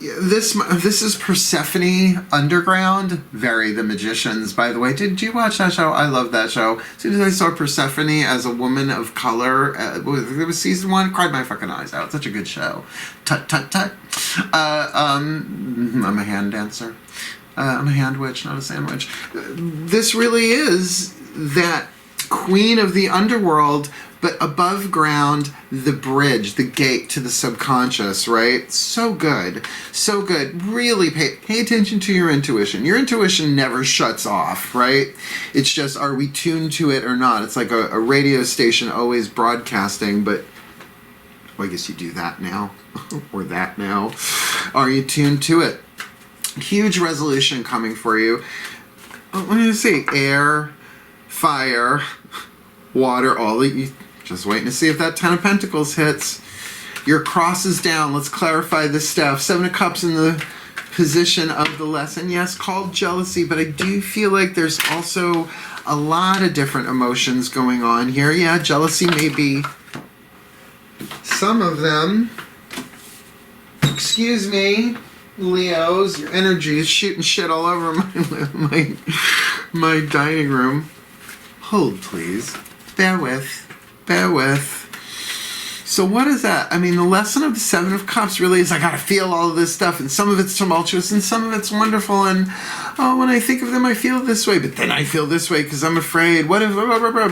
This is Persephone Underground. Very The Magicians, by the way. Did you watch that show? I love that show. As soon as I saw Persephone as a woman of color, it was season 1, cried my fucking eyes out. Such a good show. Tut, tut, tut. I'm a hand dancer. I'm a hand witch, not a sandwich. This really is that queen of the underworld, but above ground, the bridge, the gate to the subconscious, right? So good. So good. Really pay attention to your intuition. Your intuition never shuts off, right? It's just, are we tuned to it or not? It's like a radio station always broadcasting, but Well, I guess you do that now, or that now. Are you tuned to it? Huge resolution coming for you. Let me see. Air, fire, water, all of you. Just waiting to see if that 10 of Pentacles hits. Your cross is down. Let's clarify this stuff. 7 of Cups in the position of the lesson. Yes, called jealousy, but I do feel like there's also a lot of different emotions going on here. Yeah, jealousy may be some of them. Excuse me, Leos, your energy is shooting shit all over my dining room. Hold, please. Bear with. So what is that? I mean, the lesson of the 7 of Cups really is I gotta feel all of this stuff, and some of it's tumultuous and some of it's wonderful, and oh, when I think of them I feel this way, but then I feel this way because I'm afraid. What if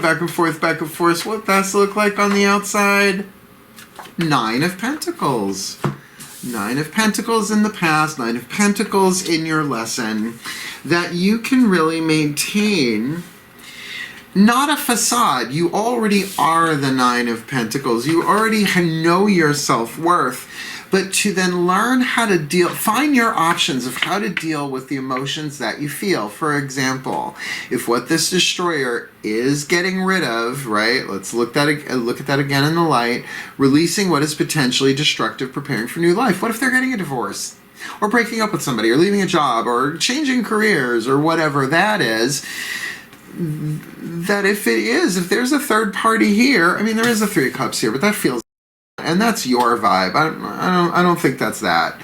back and forth, what does it look like on the outside? 9 of Pentacles. 9 of Pentacles in the past, 9 of Pentacles in your lesson, that you can really maintain. Not a facade. You already are the 9 of Pentacles. You already know your self-worth. But to then learn how to find your options of how to deal with the emotions that you feel. For example, if what this destroyer is getting rid of, right? Let's look at that again in the light. Releasing what is potentially destructive, preparing for new life. What if they're getting a divorce? Or breaking up with somebody, or leaving a job, or changing careers, or whatever that is. That if there's a third party here, I mean, there is a 3 of Cups here, but that feels, and that's your vibe. I don't think that's that.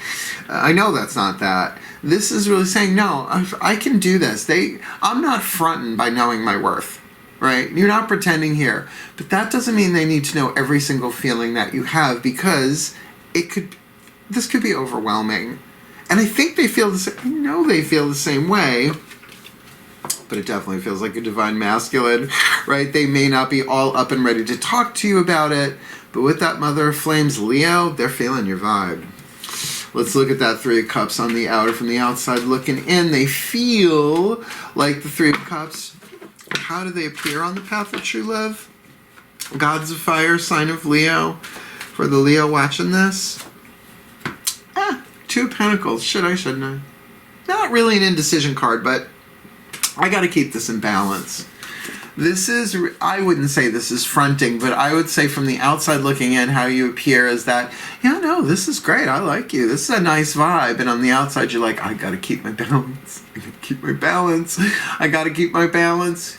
I know that's not that. This is really saying, no, I can do this. I'm not fronting by knowing my worth, right? You're not pretending here, but that doesn't mean they need to know every single feeling that you have, because this could be overwhelming. And I think they feel the same. I know they feel the same way. But it definitely feels like a divine masculine, right? They may not be all up and ready to talk to you about it, but with that Mother of Flames, Leo, they're feeling your vibe. Let's look at that 3 of Cups on the outer, from the outside looking in. They feel like the 3 of Cups. How do they appear on the path of true love? Gods of Fire, sign of Leo. For the Leo watching this. 2 of Pentacles. Shouldn't I? Not really an indecision card, but I got to keep this in balance. This is, I wouldn't say this is fronting, but I would say from the outside looking in, how you appear is that, yeah, no, this is great. I like you. This is a nice vibe. And on the outside, you're like, I got to keep my balance. I got to keep my balance. I got to keep my balance.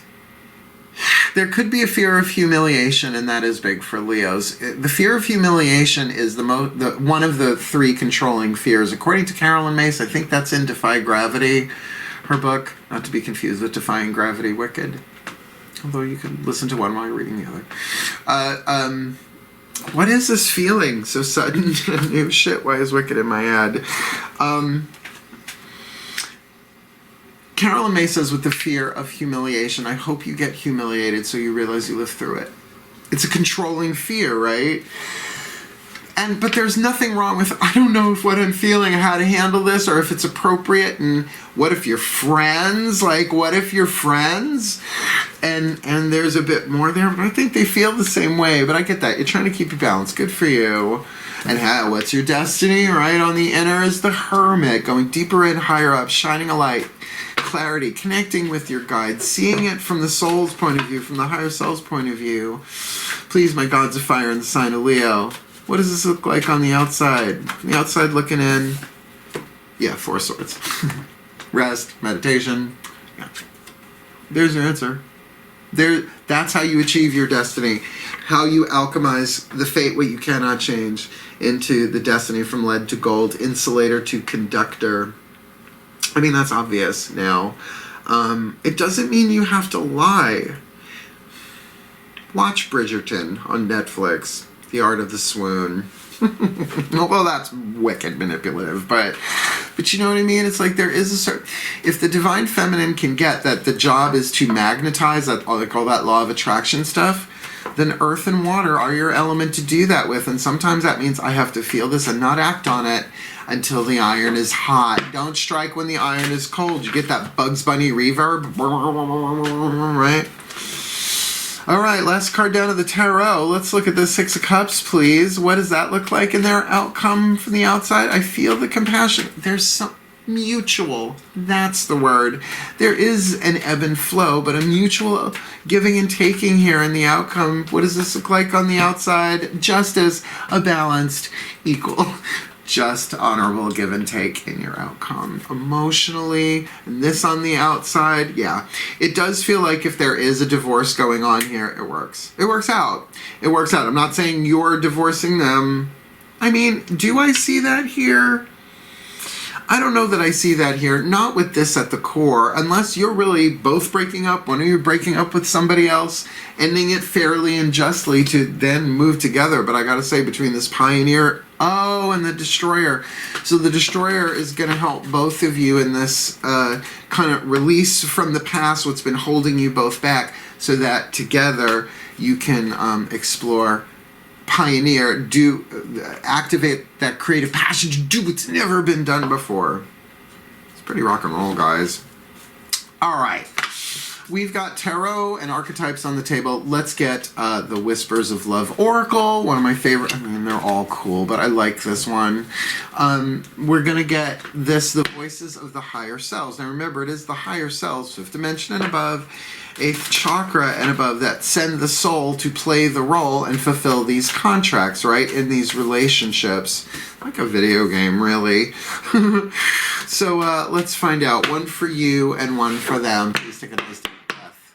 There could be a fear of humiliation, and that is big for Leos. The fear of humiliation is one of the 3 controlling fears. According to Carolyn Mace, I think that's in Defy Gravity, her book, not to be confused with Defying Gravity Wicked. Although you can listen to one while you're reading the other. What is this feeling so sudden? Oh shit, why is Wicked in my head? Carolyn May says, with the fear of humiliation, I hope you get humiliated so you realize you lived through it. It's a controlling fear, right? But there's nothing wrong with, I don't know if what I'm feeling, how to handle this, or if it's appropriate, and what if you're friends? Like, what if you're friends? And there's a bit more there, but I think they feel the same way, but I get that. You're trying to keep your balance. Good for you. And what's your destiny? Right on the inner is the Hermit, going deeper in, higher up, shining a light, clarity, connecting with your guide, seeing it from the soul's point of view, from the higher self's point of view. Please, my gods of fire in the sign of Leo. What does this look like on the outside? From the outside looking in, yeah, 4 of Swords. Rest, meditation. Yeah. There's your answer. That's how you achieve your destiny. How you alchemize the fate, what you cannot change, into the destiny from lead to gold, insulator to conductor. I mean, that's obvious now. It doesn't mean you have to lie. Watch Bridgerton on Netflix. The Art of the Swoon. Well, that's wicked manipulative, but you know what I mean? It's like there is a certain... If the divine feminine can get that the job is to magnetize, that they call that law of attraction stuff, then earth and water are your element to do that with. And sometimes that means I have to feel this and not act on it until the iron is hot. Don't strike when the iron is cold. You get that Bugs Bunny reverb, right? All right, last card down of the tarot. Let's look at the Six of Cups, please. What does that look like in their outcome from the outside? I feel the compassion. There's some mutual. That's the word. There is an ebb and flow, but a mutual giving and taking here in the outcome. What does this look like on the outside? Justice, a balanced, equal, just honorable give and take in your outcome. Emotionally, and this on the outside, yeah. It does feel like if there is a divorce going on here, it works. It works out. It works out. I'm not saying you're divorcing them. I mean, do I see that here? I don't know that I see that here. Not with this at the core, unless you're really both breaking up. One of you breaking up with somebody else, ending it fairly and justly to then move together. But I gotta say, between this Pioneer, and the Destroyer. So the Destroyer is gonna help both of you in this kind of release from the past, what's been holding you both back, so that together you can explore, Pioneer, activate that creative passion to do what's never been done before. It's pretty rock and roll, guys. All right. We've got tarot and archetypes on the table. Let's get the Whispers of Love Oracle, one of my favorite. I mean, they're all cool, but I like this one. We're going to get this, the Voices of the Higher Selves. Now remember, it is the higher selves, 5th dimension and above, 8th chakra and above, that send the soul to play the role and fulfill these contracts, right, in these relationships. Like a video game, really. So let's find out. One for you and one for them. Please take a nice deep breath.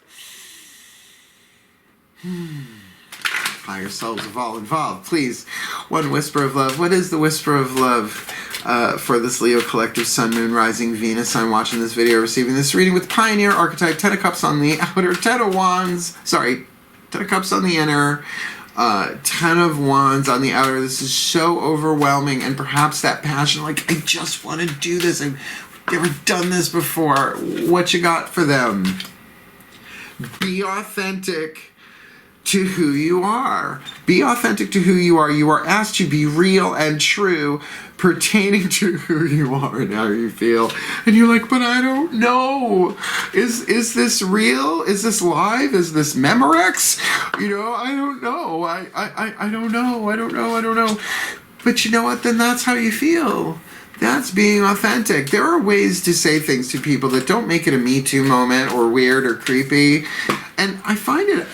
Higher selves of all involved. Please, one whisper of love. What is the whisper of love for this Leo collective, Sun, Moon, Rising, Venus? I'm watching this video, receiving this reading with Pioneer Archetype, 10 of Cups on the outer, 10 of Wands, 10 of Cups on the inner, 10 of Wands on the outer. This is so overwhelming, and perhaps that passion, like, I just want to do this. I've never done this before. What you got for them? Be authentic to who you are. Be authentic to who you are. You are asked to be real and true pertaining to who you are and how you feel. And you're like, but I don't know. Is this real? Is this live? Is this Memorex? You know, I don't know. I don't know. I don't know. But you know what? Then that's how you feel. That's being authentic. There are ways to say things to people that don't make it a Me Too moment or weird or creepy. And I find it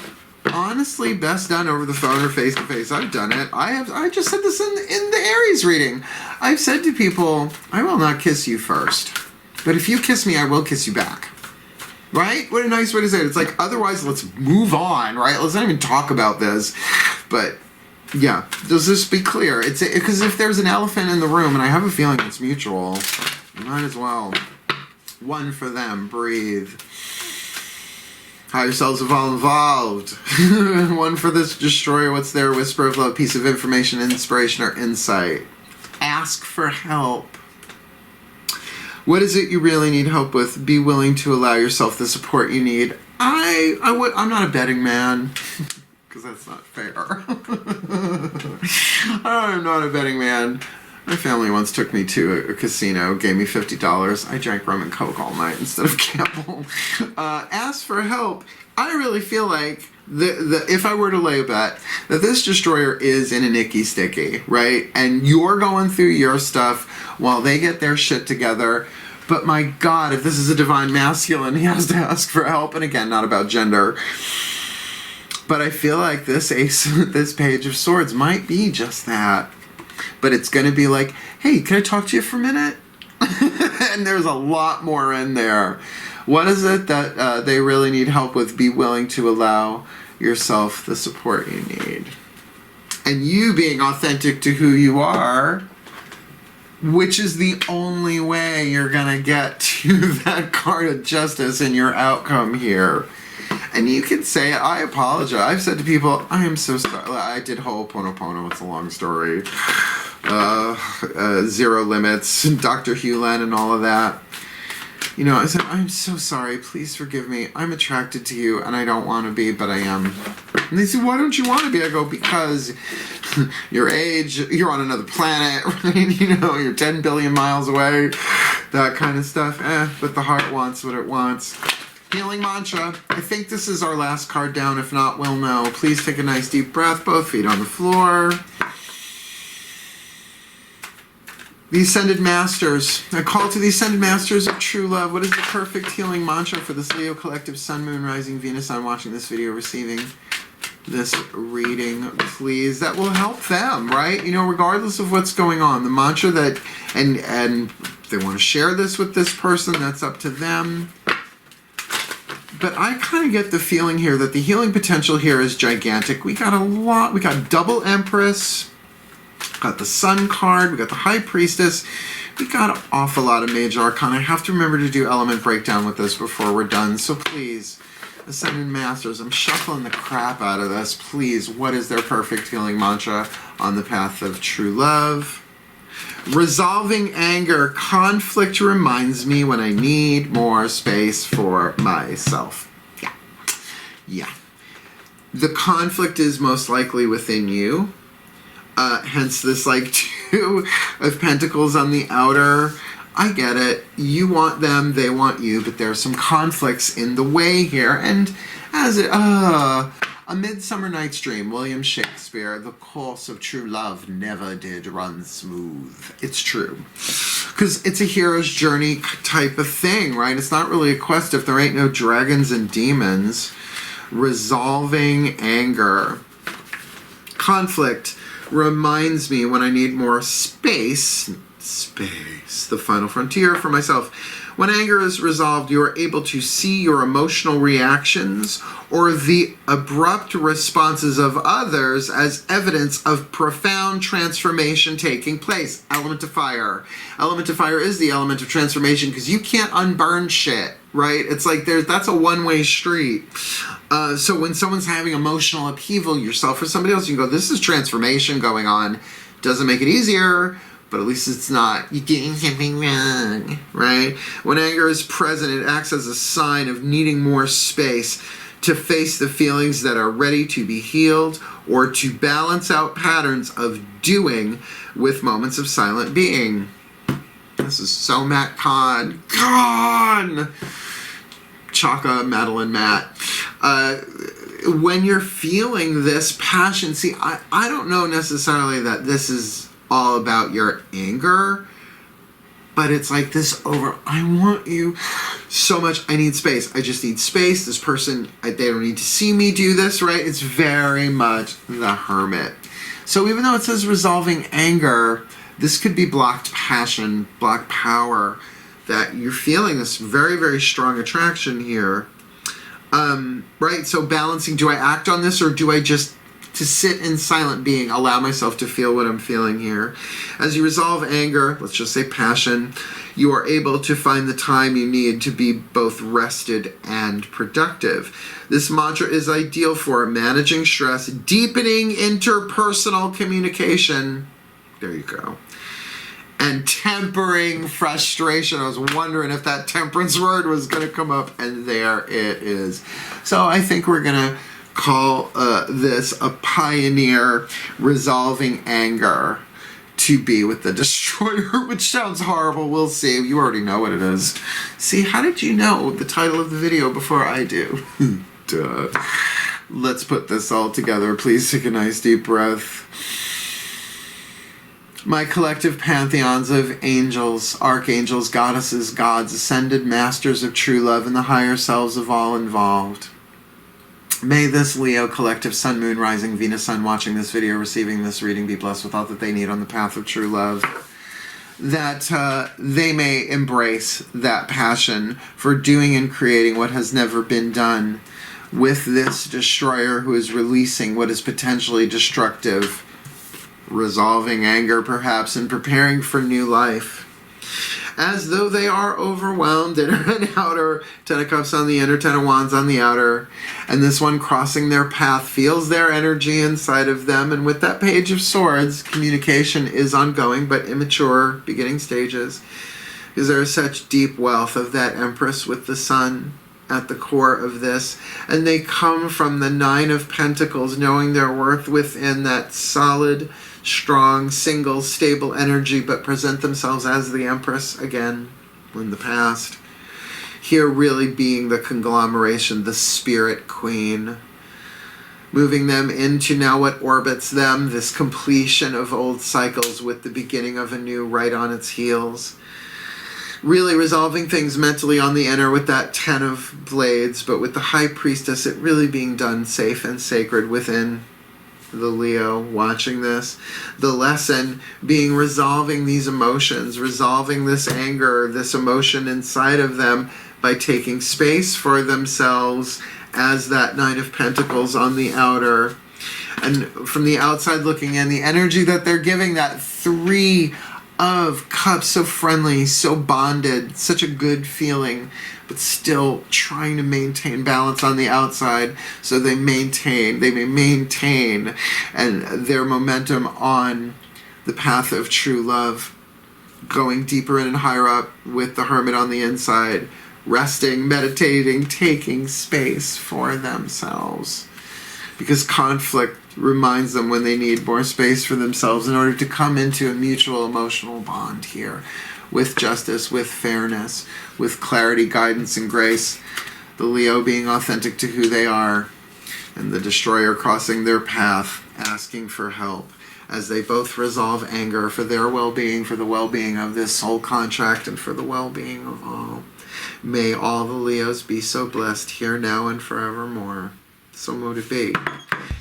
honestly best done over the phone or face to face. I've done it. I just said this in the Aries reading. I've said to people, I will not kiss you first, but if you kiss me, I will kiss you back. Right? What a nice way to say it. It's like, otherwise, let's move on, right? Let's not even talk about this. But yeah, does this be clear? It's because if there's an elephant in the room, and I have a feeling it's mutual, you might as well. One for them. Breathe. Higher selves have all involved. One for this Destroyer. What's their whisper of love? Piece of information, inspiration, or insight. Ask for help. What is it you really need help with? Be willing to allow yourself the support you need. I'm not a betting man. Because that's not fair. I'm not a betting man. My family once took me to a casino, gave me $50. I drank rum and coke all night instead of gamble. Ask for help. I really feel like if I were to lay a bet, that this Destroyer is in an icky sticky, right? And you're going through your stuff while they get their shit together. But my God, if this is a divine masculine, he has to ask for help. And again, not about gender. But I feel like this Page of Swords might be just that. But it's going to be like, hey, can I talk to you for a minute? And there's a lot more in there. What is it that they really need help with? Be willing to allow yourself the support you need. And you being authentic to who you are, which is the only way you're going to get to that card of justice in your outcome here. And you can say, I apologize. I've said to people, I am so sorry. I did Ho'oponopono. It's a long story. Zero Limits, Dr. Hugh Len and all of that. You know, I said, I'm so sorry. Please forgive me. I'm attracted to you, and I don't want to be, but I am. And they said, why don't you want to be? I go, because your age, you're on another planet, right? You know, you're 10 billion miles away, that kind of stuff. But the heart wants what it wants. Healing mantra. I think this is our last card down. If not, we'll know. Please take a nice deep breath. Both feet on the floor. The Ascended Masters. I call to the Ascended Masters of true love. What is the perfect healing mantra for this Leo collective, Sun, Moon, Rising, Venus? I'm watching this video, receiving this reading, please. That will help them, right? You know, regardless of what's going on. The mantra that, and if they want to share this with this person, that's up to them. But I kind of get the feeling here that the healing potential here is gigantic. We got a lot. We got Double Empress. Got the Sun card. We got the High Priestess. We got an awful lot of Major Arcana. I have to remember to do element breakdown with this before we're done. So please, Ascended Masters, I'm shuffling the crap out of this. Please, what is their perfect healing mantra on the path of true love? Resolving anger. Conflict reminds me when I need more space for myself. Yeah. The conflict is most likely within you. Hence this like 2 of Pentacles on the outer. I get it. You want them, they want you, but there are some conflicts in the way here. And as it, A Midsummer Night's Dream, William Shakespeare, the course of true love never did run smooth. It's true. Because it's a hero's journey type of thing, right? It's not really a quest if there ain't no dragons and demons. Resolving anger. Conflict reminds me when I need more space, the final frontier for myself. When anger is resolved, you are able to see your emotional reactions or the abrupt responses of others as evidence of profound transformation taking place. Element of fire. Element of fire is the element of transformation because you can't unburn shit, right? It's like that's a one-way street. So when someone's having emotional upheaval, yourself or somebody else, you can go, this is transformation going on. Doesn't make it easier, but at least it's not you getting something wrong, right? When anger is present, it acts as a sign of needing more space to face the feelings that are ready to be healed or to balance out patterns of doing with moments of silent being. This is so Matt Kahn. Chaka, Madeline, Matt. When you're feeling this passion, see, I don't know necessarily that this is all about your anger, but it's like this I want you so much. I need space. I just need space. This person, they don't need to see me do this, right? It's very much the Hermit. So even though it says resolving anger, this could be blocked passion, blocked power, that you're feeling this very, very strong attraction here. Right? So balancing, do I act on this or do I just to sit in silent being, allow myself to feel what I'm feeling here? As you resolve anger, let's just say passion, you are able to find the time you need to be both rested and productive. This mantra is ideal for managing stress, deepening interpersonal communication. There you go. And tempering frustration. I was wondering if that temperance word was going to come up, and there it is. So I think we're going to call this a pioneer resolving anger to be with the destroyer, which sounds horrible. We'll see. You already know what it is. See, how did you know the title of the video before I do? Duh. Let's put this all together. Please take a nice deep breath. My collective pantheons of angels, archangels, goddesses, gods, ascended masters of true love, and the higher selves of all involved. May this Leo collective, Sun, Moon, Rising, Venus, Sun, watching this video, receiving this reading, be blessed with all that they need on the path of true love. That they may embrace that passion for doing and creating what has never been done with this destroyer who is releasing what is potentially destructive, resolving anger perhaps, and preparing for new life. As though they are overwhelmed, inner and outer, 10 of Cups on the inner, 10 of Wands on the outer, and this one crossing their path feels their energy inside of them, and with that Page of Swords, communication is ongoing but immature, beginning stages, because there is such deep wealth of that Empress with the Sun at the core of this, and they come from the 9 of Pentacles, knowing their worth within that solid, strong, single, stable energy, but present themselves as the Empress again in the past. Here really being the conglomeration, the spirit queen. Moving them into now what orbits them, this completion of old cycles with the beginning of a new right on its heels. Really resolving things mentally on the inner with that 10 of blades, but with the high priestess, it really being done safe and sacred within the Leo watching this. The lesson being resolving these emotions, resolving this anger, this emotion inside of them by taking space for themselves as that Knight of Pentacles on the outer. And from the outside looking in, the energy that they're giving, that 3 of Cups, so friendly, so bonded, such a good feeling, but still trying to maintain balance on the outside so they may maintain and their momentum on the path of true love, going deeper in and higher up with the Hermit on the inside, resting, meditating, taking space for themselves. Because conflict reminds them when they need more space for themselves in order to come into a mutual emotional bond here with justice, with fairness, with clarity, guidance, and grace. The Leo being authentic to who they are, and the Destroyer crossing their path, asking for help as they both resolve anger for their well-being, for the well-being of this soul contract, and for the well-being of all. May all the Leos be so blessed here, now, and forevermore. So mote it be.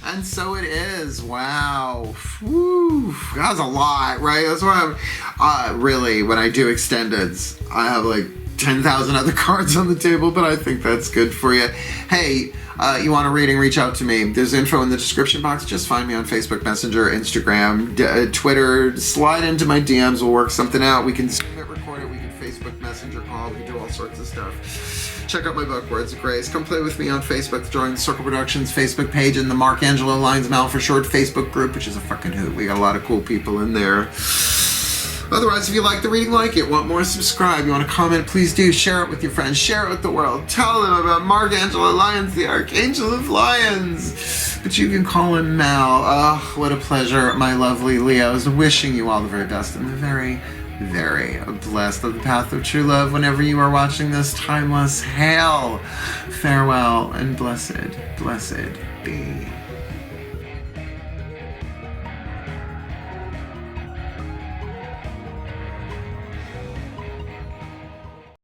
And so it is. Wow. Whew. That was a lot, right? That's why I'm really, when I do extendeds, I have like 10,000 other cards on the table, but I think that's good for you. Hey, you want a reading, reach out to me. There's info in the description box. Just find me on Facebook Messenger, Instagram, Twitter. Slide into my DMs. We'll work something out. We can Zoom it, record it. We can Facebook Messenger call. We can do all sorts of stuff. Check out my book, Words of Grace. Come play with me on Facebook. Join the Circle Productions Facebook page and the Mark Angelo Lyons Mal for short Facebook group, which is a fucking hoot. We got a lot of cool people in there. Otherwise, if you like the reading, like it, want more, subscribe. You want to comment, please do. Share it with your friends. Share it with the world. Tell them about Mark Angelo Lyons, the Archangel of Lions. But you can call him Mal. Oh, what a pleasure, my lovely Leos. Wishing you all the very best and the very, very blessed of the path of true love whenever you are watching this timeless hail. Farewell and blessed be.